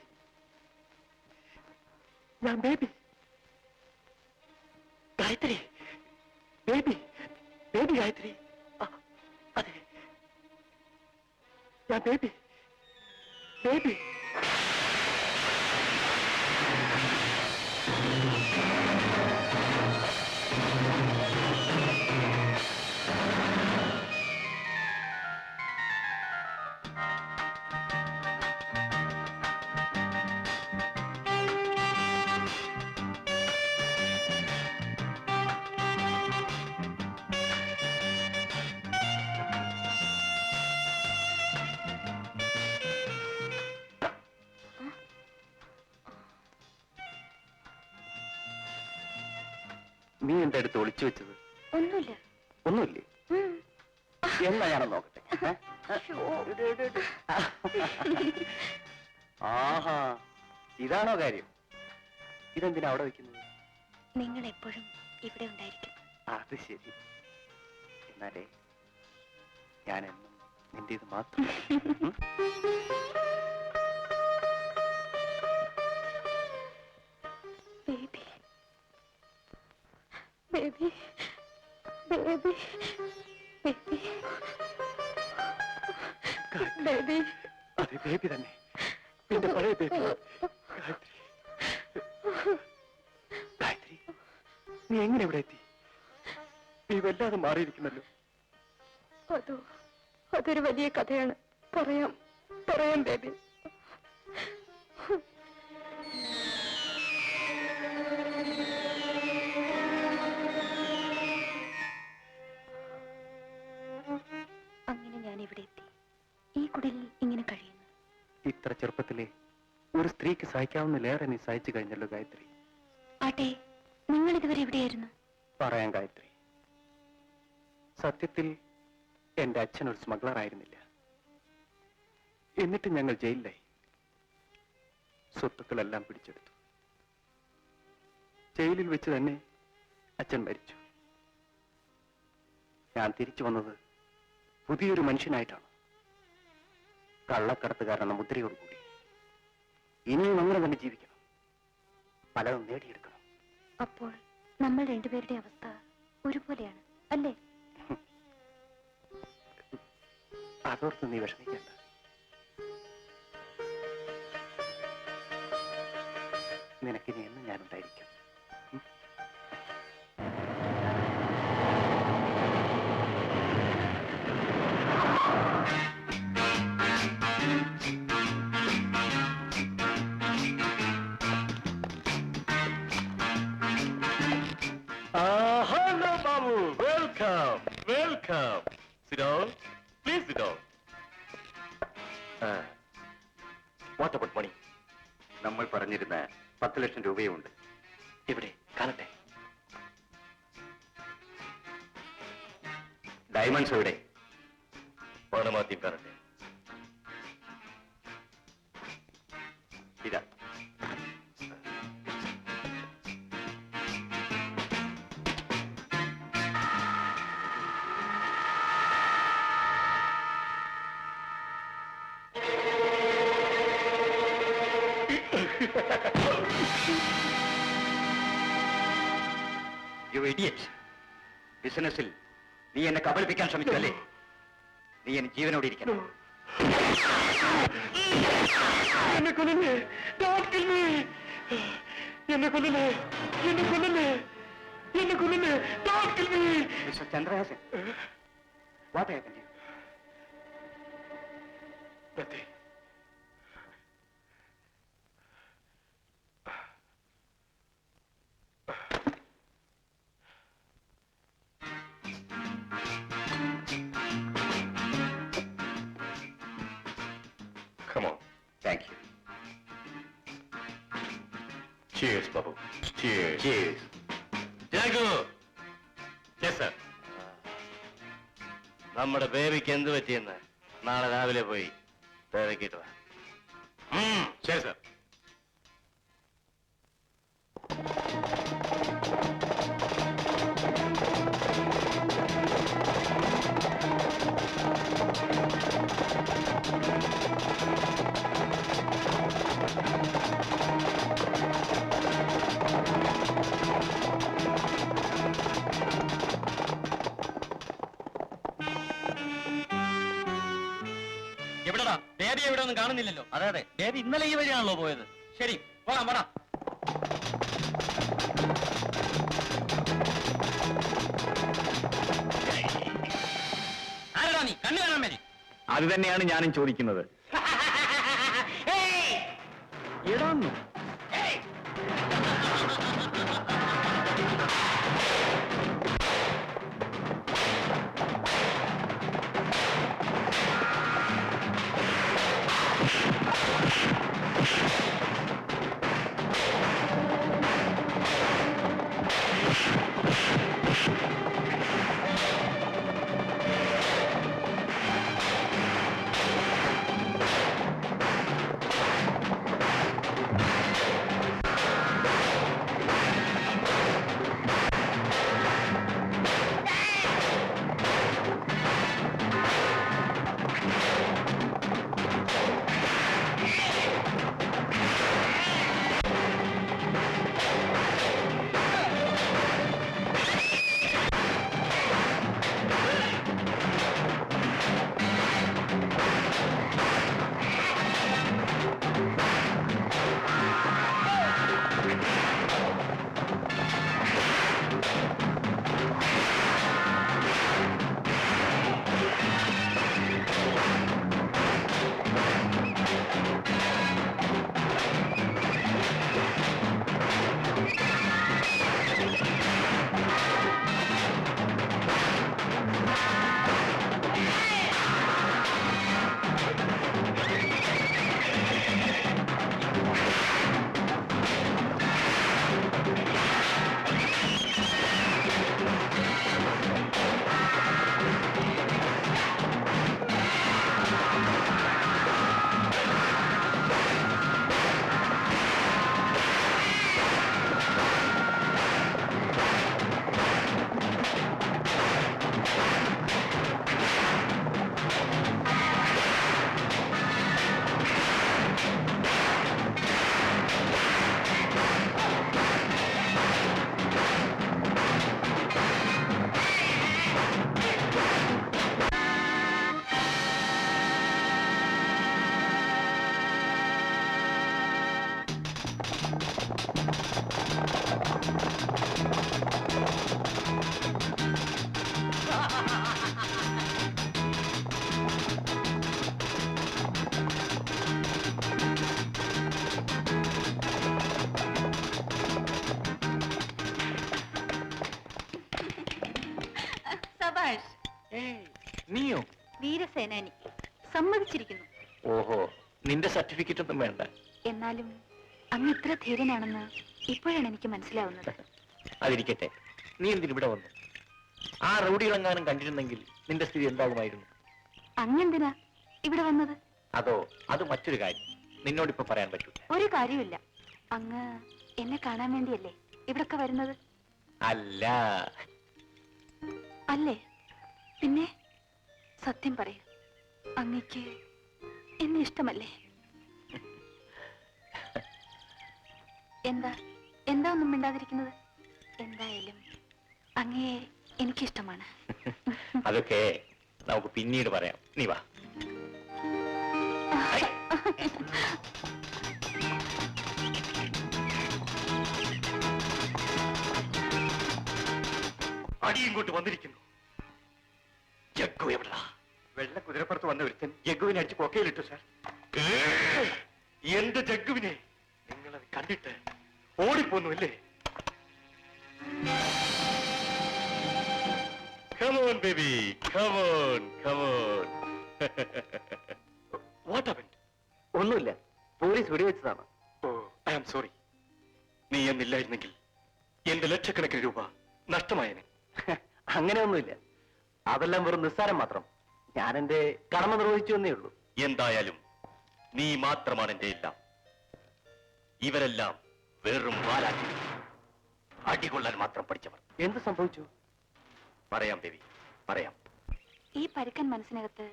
ഞാൻ ബേബി. ഗായത്രി, ബേബി. ബേബി ഗായത്രി. അതെ, ഞാൻ ബേബി. ബേബി. നീ എന്റെ അടുത്ത് ഒളിച്ചു വെച്ചത്? ഒന്നുമില്ല. ഒന്നുമില്ലേ? എന്നാ ഞാനൊന്ന് നോക്കട്ടെ. ആഹാ, ഇതാണോ കാര്യം? ഇതെന്തിനാ അവിടെ വെക്കുന്നത്? നിങ്ങൾ എപ്പോഴും ഇവിടെ ഉണ്ടായിരിക്കും. അത് ശരി. എന്നാലേ ഞാൻ എന്നും നിന്റേത് മാത്രം. Baby, baby, baby, baby, baby. അതെ, ബേബി തന്നെ. എന്റെ പഴയ ബേബി. ഗായത്രി, ഗായത്രി, നീ എങ്ങനെ ഇവിടെ എത്തി? നീ വല്ലാതെ മാറിയിരിക്കുന്നല്ലോ. അതൊരു വലിയ കഥയാണ്. പറയാം പറയാം ബേബി. അങ്ങനെ ഞാൻ ഇവിടെ എത്തി. ഈ കുടിലിൽ ഇങ്ങനെ കഴിയുന്നു? ഇത്ര ചെറുപ്പത്തിലെ ഒരു സ്ത്രീക്ക് സഹിക്കാവുന്നതിലേറെ നീ സഹിച്ചു കഴിഞ്ഞല്ലോ ഗായത്രി. ആട്ടെ, നിങ്ങൾ ഇതുവരെ എവിടെയായിരുന്നു? പറയാൻ ഗായത്രി, സത്യത്തിൽ എന്റെ അച്ഛൻ ഒരു സ്മഗ്ലർ ആയിരുന്നില്ല. എന്നിട്ട് ഞങ്ങൾ ജയിലിലായി. സ്വത്തുക്കളെല്ലാം പിടിച്ചെടുത്തു. ജയിലിൽ വെച്ച് തന്നെ അച്ഛൻ മരിച്ചു. ഞാൻ തിരിച്ചു വന്നത് പുതിയൊരു മനുഷ്യനായിട്ടാണ്, കള്ളക്കടത്തുകാരെന്ന മുദ്രയോടുകൂടി. ഇനിയും അങ്ങനെ തന്നെ ജീവിക്കണം, പലതും നേടിയെടുക്കണം. അപ്പോൾ നമ്മൾ രണ്ടുപേരുടെ അവസ്ഥ ഒരുപോലെയാണ് അല്ലേ? അതോർത്ത് നീ വിഷമിക്കണ്ട. നിനക്കിനി എന്ന് ഞാനുണ്ടായിരിക്കും. Hello, Babu. Welcome. Welcome. Sit down. Please sit down. What about money? നമ്മൾ പറഞ്ഞിരുന്ന 10 ലക്ഷം രൂപയുണ്ട്. ഇവിടെ കാണട്ടെ. ഡയമണ്ട്സ് എവിടെ? പണമാദ്യം കാണട്ടെ. ഇതാ. You idiot. ബിസിനസ്സിൽ നീ എന്നെ കബളിപ്പിക്കാൻ ശ്രമിച്ചു അല്ലേ? നീ എന്നെ ജീവനോടെ ഇരിക്കണം. എന്നെ കൊല്ലല്ലേ! Don't kill me! എന്നെ കൊല്ലല്ലേ! എന്നെ കൊല്ലല്ലേ! എന്നെ കൊല്ലല്ലേ! Don't kill me! Mister Chandrahasan, what happened to you? Nothing. Come on. Thank you. Cheers, Babu. Cheers. Cheers. ജാഗു. Yes, sir. നമ്മുടെ ബേബിക്ക് എന്ത് പറ്റിയെന്ന് നാളെ രാവിലെ പോയി തിരക്കിട്ട് വാ. ശരി സർ. എവിടെടാ ബേബി? എവിടെ ഒന്നും കാണുന്നില്ലല്ലോ. അതെ അതെ, ബേബി ഇന്നലെ ഈ വഴിയാണല്ലോ പോയത്. ശരി, പോകാം പോടാ. ആരടാ നീ? കണ്ണു കാണാൻ വേണ്ടി. അത് തന്നെയാണ് ഞാനും ചോദിക്കുന്നത്. ഏതാന്നു നീയോ? വീരസേനാനി. സമ്മതിച്ചിരിക്കുന്നു. ഓഹോ, നിന്റെ സർട്ടിഫിക്കറ്റ് ഒന്നും വേണ്ട. എന്നാലും അങ്ങ് ഇത്ര ധീരനാണെന്ന് ഇപ്പോഴാണ് എനിക്ക് മനസ്സിലാവുന്നത്. അതിരിക്കട്ടെ, നീ എന്തിനിവിടെ വന്നു? ആ റൗഡികളെങ്ങാനും കണ്ടിരുന്നെങ്കിൽ നിന്റെ സ്ഥിതി എന്താകുമായിരുന്നു? അങ്ങെന്തിനാ ഇവിടെ വന്നത്? അതോ, അത് മറ്റൊരു കാര്യം. നിന്നോടിപ്പോ പറയാൻ പറ്റൂല. ഒരു കാര്യമില്ല. അങ്ങ് എന്നെ കാണാൻ വേണ്ടിയല്ലേ ഇവിടൊക്കെ വരുന്നത്? അല്ല. അല്ലേ? പിന്നെ സത്യം പറയൂ, അങ്ങക്ക് എന്നെ ഇഷ്ടമല്ലേ? എന്താ എന്താ ഒന്നും മിണ്ടാതിരിക്കുന്നത്? എന്തായാലും അങ്ങയെ എനിക്കിഷ്ടമാണ്. അതൊക്കെ നമുക്ക് പിന്നീട് പറയാം. നീ വാ. അടി ഇങ്ങോട്ട് വന്നിരിക്കുന്നു. ജഗ്ഗു എവിടാ? വെള്ള കുതിരപ്പുറത്ത് വന്ന ഒരുത്തൻ ജഗ്ഗുവിനെ അടിച്ച് കൊക്കയിലിട്ടു സാർ. എന്റെ ജഗ്ഗുവിനെ നിങ്ങളത് കണ്ടിട്ട് ഓടിപ്പോന്നു അല്ലേ? Come on, baby. Come on, come on. What happened? ഒന്നുമില്ല, police വെടിവെച്ചതാണ്. Oh, I am sorry. നീ എന്നില്ലായിരുന്നെങ്കിൽ എന്റെ ലക്ഷക്കണക്കിന് രൂപ നഷ്ടമായേനെ. അങ്ങനെയൊന്നുമില്ല, അതെല്ലാം വെറും നിസ്സാരം മാത്രം. ഞാൻ എന്റെ കടമ നിർവഹിച്ചു എന്നേ ഉള്ളൂ. എന്തായാലും നീ മാത്രമാണ് എന്റെ എല്ലാം. ഇവരെല്ലാം വെറും വാലാക്കി അടികൊള്ളാൻ മാത്രം പഠിച്ചവർ. എന്ത് സംഭവിച്ചു? പറയാം ബേബി, പറയാം. ഈ പരുക്കൻ മനസ്സിനകത്ത്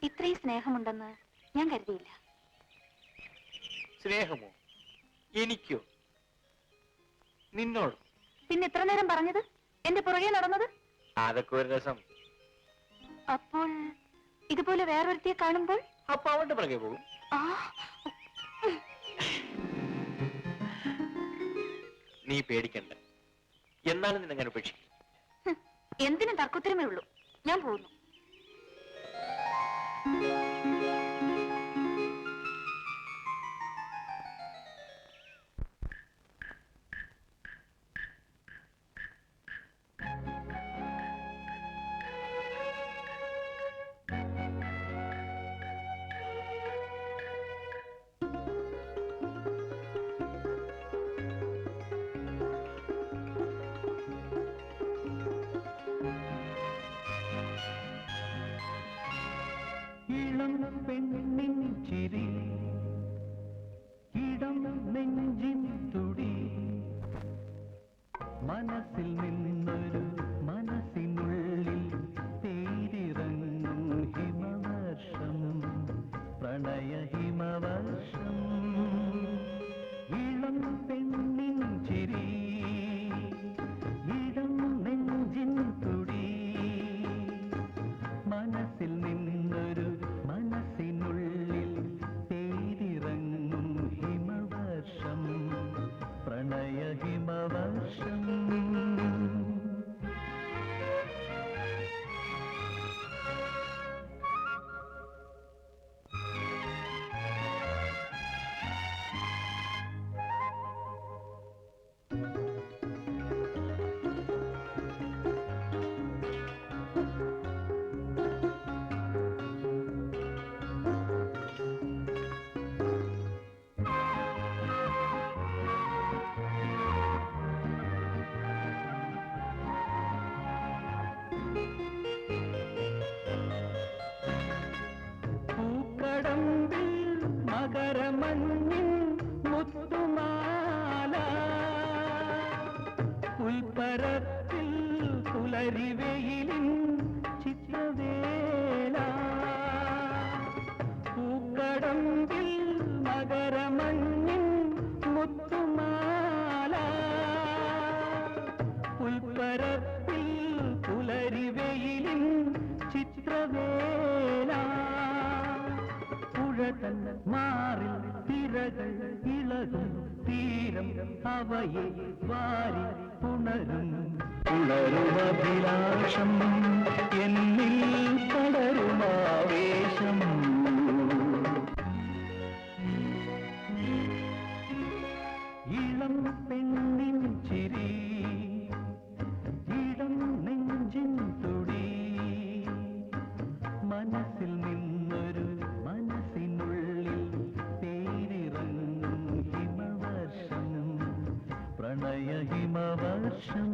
ഇത്രയും സ്നേഹമുണ്ടെന്ന് ഞാൻ കരുതിയില്ല. സ്നേഹമോ? എനിക്കോ? നിന്നോട്? പിന്നെ ഇത്ര നേരം പറഞ്ഞത്, എന്റെ പുറകെ നടന്നത്? അതൊക്കെ ഒരു രസം. അപ്പോൾ ഇതുപോലെ വേറൊരുത്തിയെ കാണുമ്പോൾ അപ്പൊ അവളുടെ പുറകെ പോകും. ആ, നീ പേടിക്കണ്ട. എന്നാലും നിന്നങ്ങനെ ഉപേക്ഷിക്കും. എന്തിനും തർക്കത്തിലുമേ ഉള്ളൂ. ഞാൻ പോകുന്നു. ഇളം പെണ്ണിൻ ചിരി, ഇടം നെഞ്ചിൻ തുടി, മനസ്സിൽ നിന്നൊരു മനസ്സിനുള്ളിൽ തേരിറങ്ങും ഹിമവർഷം, പ്രണയ ഹിമവർഷം. ഇളം പെണ്ണിൻ ചിരി, ഇടം നെഞ്ചിൻ തുടി, മനസ്സിൽ നിന്നൊരു മനസ്സിനുള്ളിൽ തേരിറങ്ങും ഹിമവർഷം, പ്രണയ ഹിമവർഷം. പൂക്കടമ്പിൽ മകരമഞ്ഞിൻ മുത്തുമാല, പുൽപ്പരത്തിൽ പുലരിവെയിലിൻ ചിത്രവേല. പൂക്കടമ്പിൽ മകരമഞ്ഞിൻ മുത്തുമാല, പുൽപ്പരത്തിൽ പുലരിവെയിലിൻ ചിത്രവേല. പുഴതൻ മാറിൽ തിരകൾ ഇളകും തീരം, അവയെ വാരി പുണരും പുണരുമഭിലാഷം, എന്നിൽ പടരുമാവേശം. ഇളം പെണ്ണിൻ ചിരി, ഇടം നെഞ്ചിൻ തുടി, വർഷം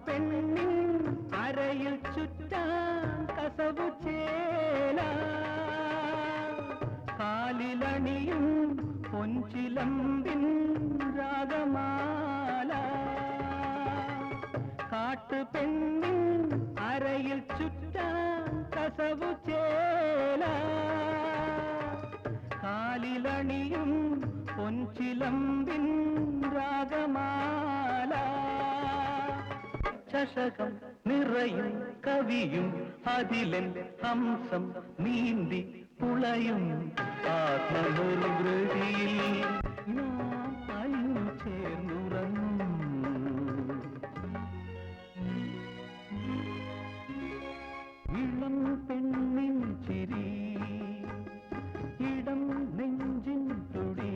പെണ്ണിൻ അരയിൽ ചുറ്റാൻ കസവു ചേല കാലിലണിയും പൊൻചിലമ്പിൻ രാഗമാല കാട്ടുപെണ്ണിൻ അരയിൽ ചുറ്റാൻ കസവു ചേല കാലിലണിയും പൊൻചിലമ്പിൻ രാഗമാല ചഷകം നിറയും കവിയും അതിലൻ ഹംസം നീന്തി പുളയും ആത്മനിർവൃതിയിൽ നാം അലിഞ്ഞു ചേർന്നുറങ്ങും ഇളം പെണ്ണിൻ ചിരി ഇടം നെഞ്ചിൻ തുടി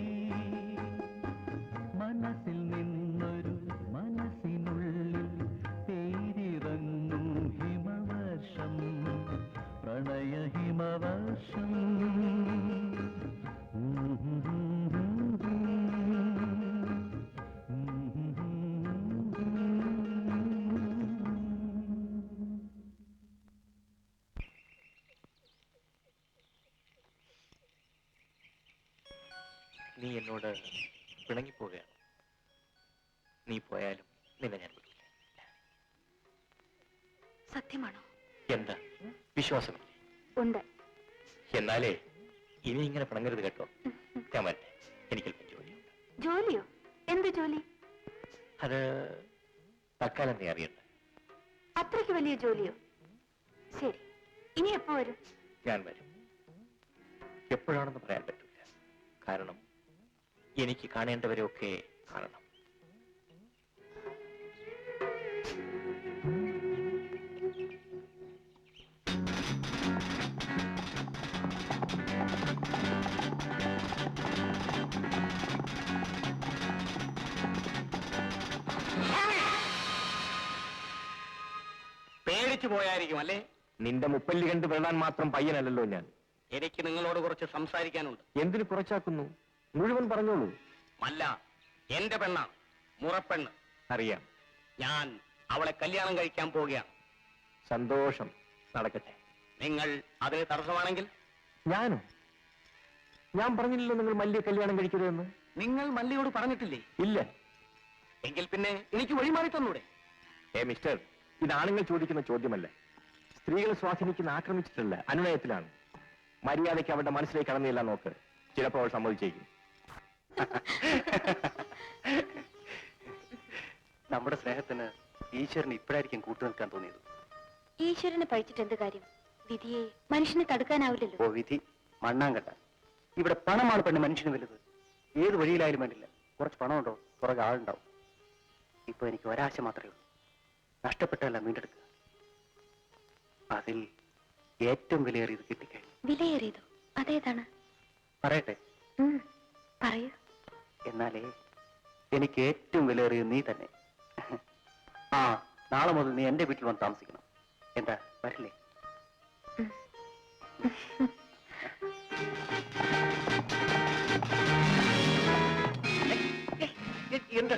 മനസ്സിൽ നിന്നൊരു മനസ്സിനുള്ളിൽ പേരിറങ്ങും ഹിമവർഷം പ്രണയ ഹിമവർഷം നീ എന്നോട് പിണങ്ങിപ്പോവുകയാണ്. നീ പോയാലും നിന്നെ ഞാൻ വിടില്ല. സത്യമാണോ? എന്താ വിശ്വാസമില്ലേ? ഉണ്ട്. എന്നാലേ ഇനി ഇങ്ങനെ പിണങ്ങരുത് കേട്ടോ. ഞാൻ വരട്ടെ, എനിക്കല്പം ജോലിയുണ്ട്. ജോലിയോ? എന്ത് ജോലി? അത് തൽക്കാലം നീ അറിയണ്ട. അത്രയ്ക്ക് വലിയ ജോലിയോ? ശരി, ഇനി എപ്പോ വരും? ഞാൻ വരും. എപ്പോഴാണെന്ന് പറയാൻ പറ്റില്ല. കാരണം എനിക്ക് കാണേണ്ടവരെയൊക്കെ കാണണം. പേടിച്ചു പോയായിരിക്കും അല്ലേ? നിന്റെ മുപ്പല്ലി കണ്ട് വെള്ളാൻ മാത്രം പയ്യനല്ലല്ലോ ഞാൻ. എനിക്ക് നിങ്ങളോട് കുറച്ച് സംസാരിക്കാനുണ്ട്. എന്തിനു കുറച്ചാക്കുന്നു? മുഴുവൻ പറഞ്ഞോളൂ. അല്ല, എന്റെ പെണ്ണ, മുറപ്പെണ്ണ്. അറിയാം. ഞാൻ അവളെ കല്യാണം കഴിക്കാൻ പോവുകയാണ്. സന്തോഷം, നടക്കട്ടെ. നിങ്ങൾ അതിന് തടസ്സമാണെങ്കിൽ? ഞാനോ? ഞാൻ പറഞ്ഞില്ലല്ലോ നിങ്ങൾ മല്ലിയെ കല്യാണം കഴിക്കരുതെന്ന്. നിങ്ങൾ മല്ലിയോട് പറഞ്ഞിട്ടില്ലേ? ഇല്ല. എങ്കിൽ പിന്നെ എനിക്ക് വഴിമാറി തന്നൂടെ? മിസ്റ്റർ, ഇത് ആണുങ്ങൾ ചോദിക്കുന്ന ചോദ്യമല്ല. സ്ത്രീകൾ സ്വാധീനിക്കുന്ന ആക്രമിച്ചിട്ടല്ല, അനുനയത്തിലാണ്. മര്യാദയ്ക്ക് അവരുടെ മനസ്സിലേക്ക് കടന്നില്ല നോക്ക്. ചിലപ്പോൾ അവൾ സമ്മതിച്ചേക്കും. നമ്മുടെ സ്നേഹത്തിന് ഈശ്വരന് ഇപ്പോഴായിരിക്കും കൂട്ടുനിൽക്കാൻ തോന്നിയത്. ഈശ്വരനെ പഴിച്ചിട്ട് എന്ത് കാര്യം? വിധിയെ മനുഷ്യനെ തടുക്കാനാവില്ലല്ലോ. ഓ വിധി മണ്ണാങ്കട്ട. ഇവിടെ പണമാണ് പെണ്ണ് മനുഷ്യന് വലുത്. ഏത് വഴിയിലായാലും വേണ്ടില്ല, കുറച്ച് പണമുണ്ടോ പുറകെ ആളുണ്ടാവും. ഇപ്പൊ എനിക്ക് ഒരാശ മാത്രമേ ഉള്ളൂ, നഷ്ടപ്പെട്ടല്ല വീണ്ടെടുക്കുക. അതിൽ ഏറ്റവും വിലയേറിയത് കിട്ടിക്കഴിഞ്ഞു. വിലയേറിയതോ? അതേതാണ്? പറയട്ടെ? പറയൂ. എന്നാലേ എനിക്ക് ഏറ്റവും വിലയേറിയത് നീ തന്നെ. ആ, നാളെ മുതൽ നീ എന്റെ വീട്ടിൽ വന്ന് താമസിക്കണം. എന്താ, വരില്ലേ? എന്താ?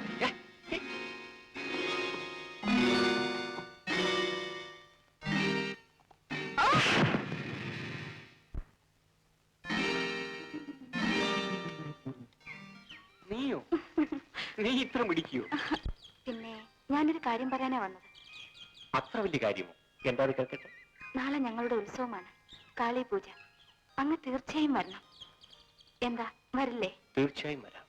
നീയോ? നീ ഇത്ര മിടിക്കോ? പിന്നെ ഞാനൊരു കാര്യം പറയാനാ വന്നത്. അത്ര വലിയ കാര്യമോ? എന്താ അത് കേൾക്കട്ടെ. നാളെ ഞങ്ങളുടെ ഉത്സവമാണ്, കാളി പൂജ. അങ്ങ് തീർച്ചയായും വരണം. എന്താ, വരില്ലേ? തീർച്ചയായും വരാം.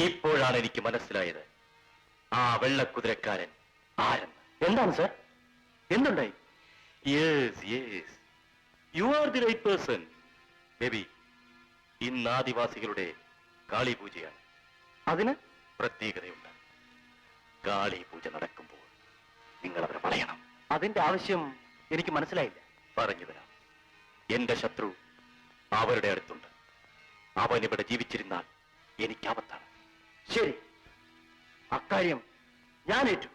ഇപ്പോഴാണ് എനിക്ക് മനസ്സിലായത് ആ വെള്ളക്കുതിരക്കാരൻ ആരെന്ന്. എന്താണ് സർ? എന്തുണ്ടായി? Yes yes, you are the right person. Baby, ഇന്ന് ആദിവാസികളുടെ കാളി പൂജയാണ്. അതിന് പ്രത്യേകതയുണ്ട്. കാളി പൂജ നടക്കുമ്പോൾ നിങ്ങൾ അവരെ വളയണം. അതിന്റെ ആവശ്യം എനിക്ക് മനസ്സിലായില്ല. പറഞ്ഞു തരാം. എന്റെ ശത്രു അവരുടെ അടുത്തുണ്ട്. അവൻ ഇവിടെ ജീവിച്ചിരുന്നാൽ എനിക്ക് ആപത്താണ്. ശരി, അക്കാര്യം ഞാൻ ഏറ്റു.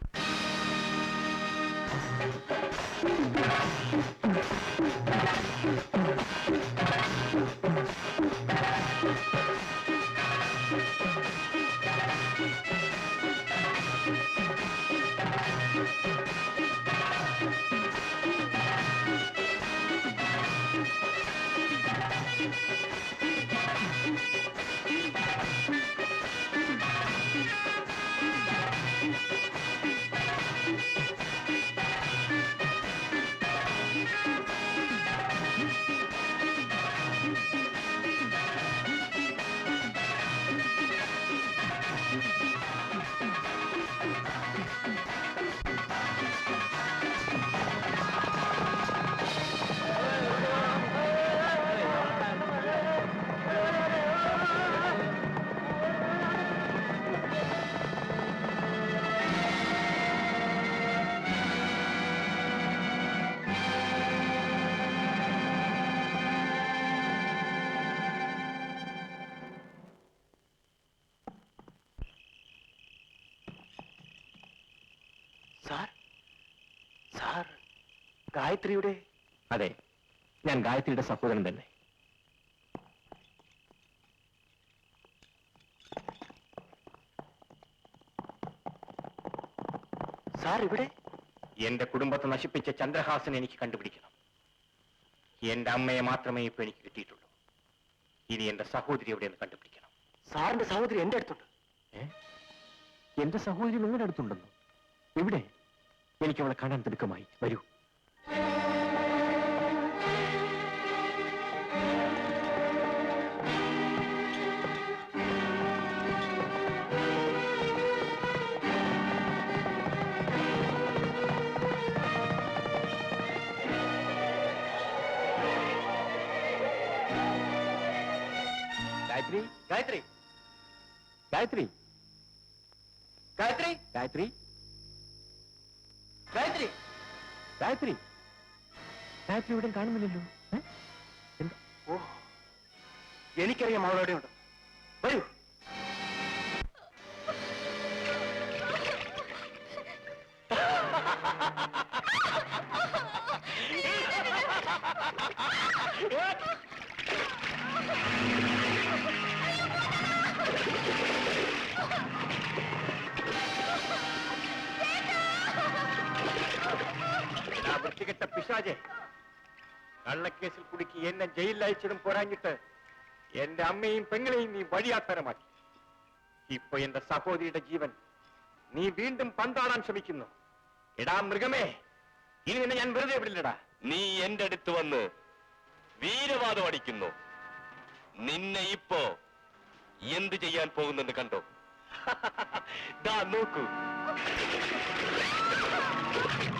സാർ, സാർ ഗായത്രിയുടെ? അതെ, ഞാൻ ഗായത്രിയുടെ സഹോദരൻ തന്നെ. സാർ ഇവിടെ? എന്റെ കുടുംബത്തെ നശിപ്പിച്ച ചന്ദ്രഹാസൻ എനിക്ക് കണ്ടുപിടിക്കണം. എന്റെ അമ്മയെ മാത്രമേ ഇപ്പൊ എനിക്ക് കിട്ടിയിട്ടുള്ളൂ. ഇനി എന്റെ സഹോദരി എവിടെയെന്ന് കണ്ടുപിടിക്കണം. സാറിന്റെ സഹോദരി എന്റെ അടുത്തുണ്ട്. എന്റെ സഹോദരി നിങ്ങളുടെ അടുത്തുണ്ടെന്നു? എവിടെ? എനിക്ക് അവളെ കാണാൻ തിടുക്കമായി. വരൂ. ഗായത്രി, ഗായത്രി, ഗായത്രി, ഗായത്രി, ഗായത്രി, ഗായത്രി. ഗായത്രി, ഗായത്രി ഇവിടെ കാണുന്നില്ലല്ലോ. എന്താ? ഓ, എനിക്കറിയാം അവളെവിടെ ഉണ്ട്. വരൂ. വൃത്തികെട്ട പിശാചെ, കള്ളക്കേസിൽ കുടുക്കി എന്നെ ജയിലിൽ അയച്ചിടും പോരാഞ്ഞിട്ട് എന്റെ അമ്മയും പെങ്ങളെയും നീ വഴിയാത്തരമാക്കി. ഇപ്പൊ എന്റെ സഹോദരിയുടെ ജീവൻ നീ വീണ്ടും പന്താടാൻ ശ്രമിക്കുന്നു. എടാ മൃഗമേ, ഇനി നിന്നെ ഞാൻ വെറുതെ വിടില്ലടാ. നീ എന്റെ അടുത്ത് വന്ന് വീരവാദം അടിക്കുന്നു. നിന്നെ ഇപ്പോ എന്ത് ചെയ്യാൻ പോകുന്നെന്ന് കണ്ടോ? ദാ നോക്കൂ,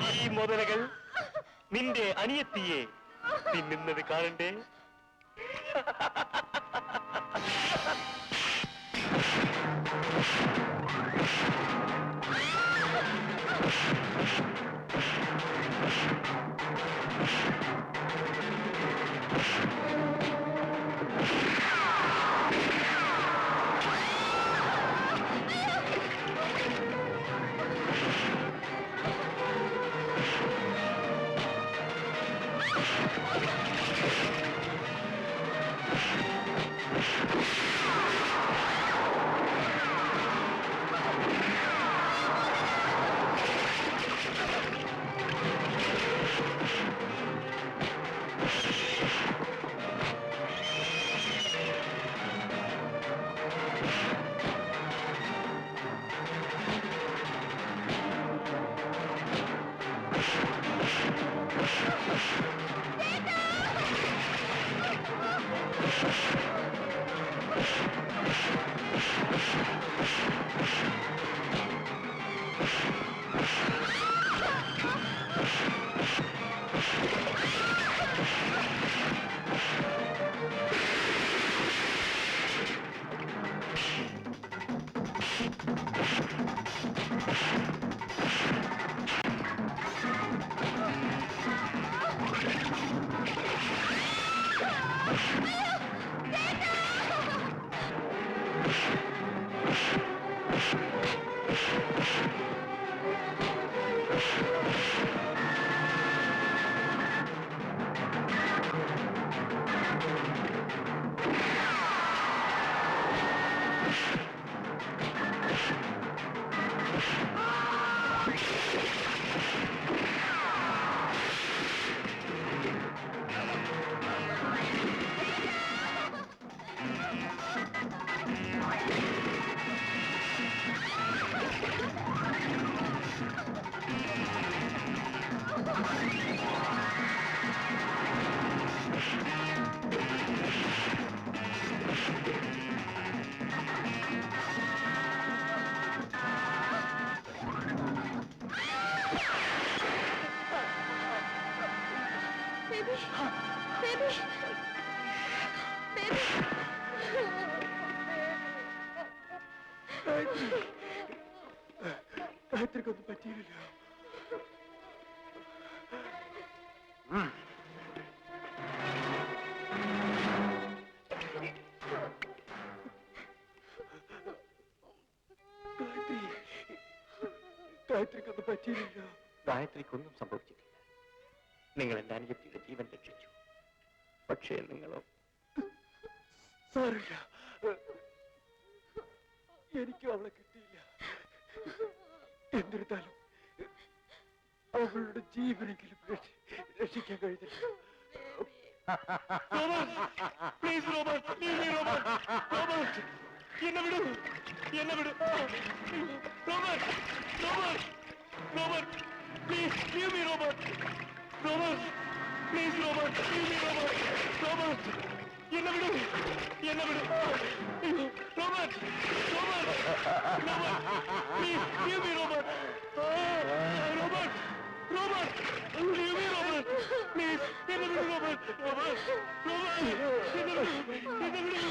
ഈ മുതലകൾ നിന്റെ അനിയത്തിയെ തിന്നുന്നത് കാണണ്ടേ? ഗായത്രിക്കൊന്നും പറ്റിയില്ല. ഗായത്രിക്കൊന്നും പറ്റിയില്ല. ഗായത്രിക്കൊന്നും സംഭവിച്ചിട്ടില്ല. നിങ്ങൾ എന്റെ അനുജത്തിയുടെ ജീവൻ രക്ഷിച്ചു. പക്ഷേ നിങ്ങളോ? സാറില്ല, എനിക്കും അവളെ കിട്ടിയില്ല. എന്നിരുന്നാലും അവളുടെ ജീവനെങ്കിലും രക്ഷിക്കാൻ കഴിഞ്ഞില്ല. പ്ലീസ് റോബർട്ട്, റോബർട്ട്, എന്നെ വിടൂ, എന്നെ വിടൂ. Robert, Robert, Robert, please leave me. Robert, Robert, please Robert, leave me. Robert, Robert, എന്നെ വിടൂ, എന്നെ വിടൂ. Robert, Robert, Robert, please leave me. Robert, Robert, Robert, leave me. Robert, please എന്നെ വിടൂ. റോബർട്ട്, റോബർട്ട്, റോബർട്ട്, എന്നെ വിടൂ, എന്നെ വിടൂ.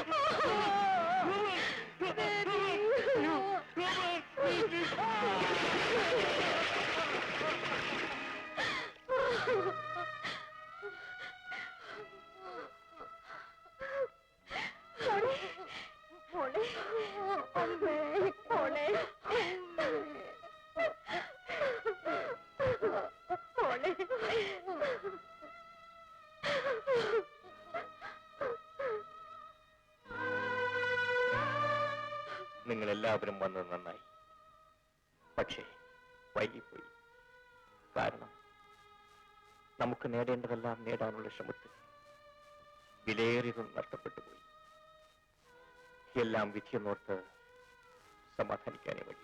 നിങ്ങൾ എല്ലാവരും വന്നത് നന്നായി. പക്ഷേ വൈകിപ്പോയി. കാരണം നമുക്ക് നേടേണ്ടതെല്ലാം നേടാനുള്ള ശ്രമത്തിൽ വിലയേറിയതും നഷ്ടപ്പെട്ടു പോയി. എല്ലാം വിധിയെന്നോർത്ത് സമാധാനിക്കാനേ വഴി.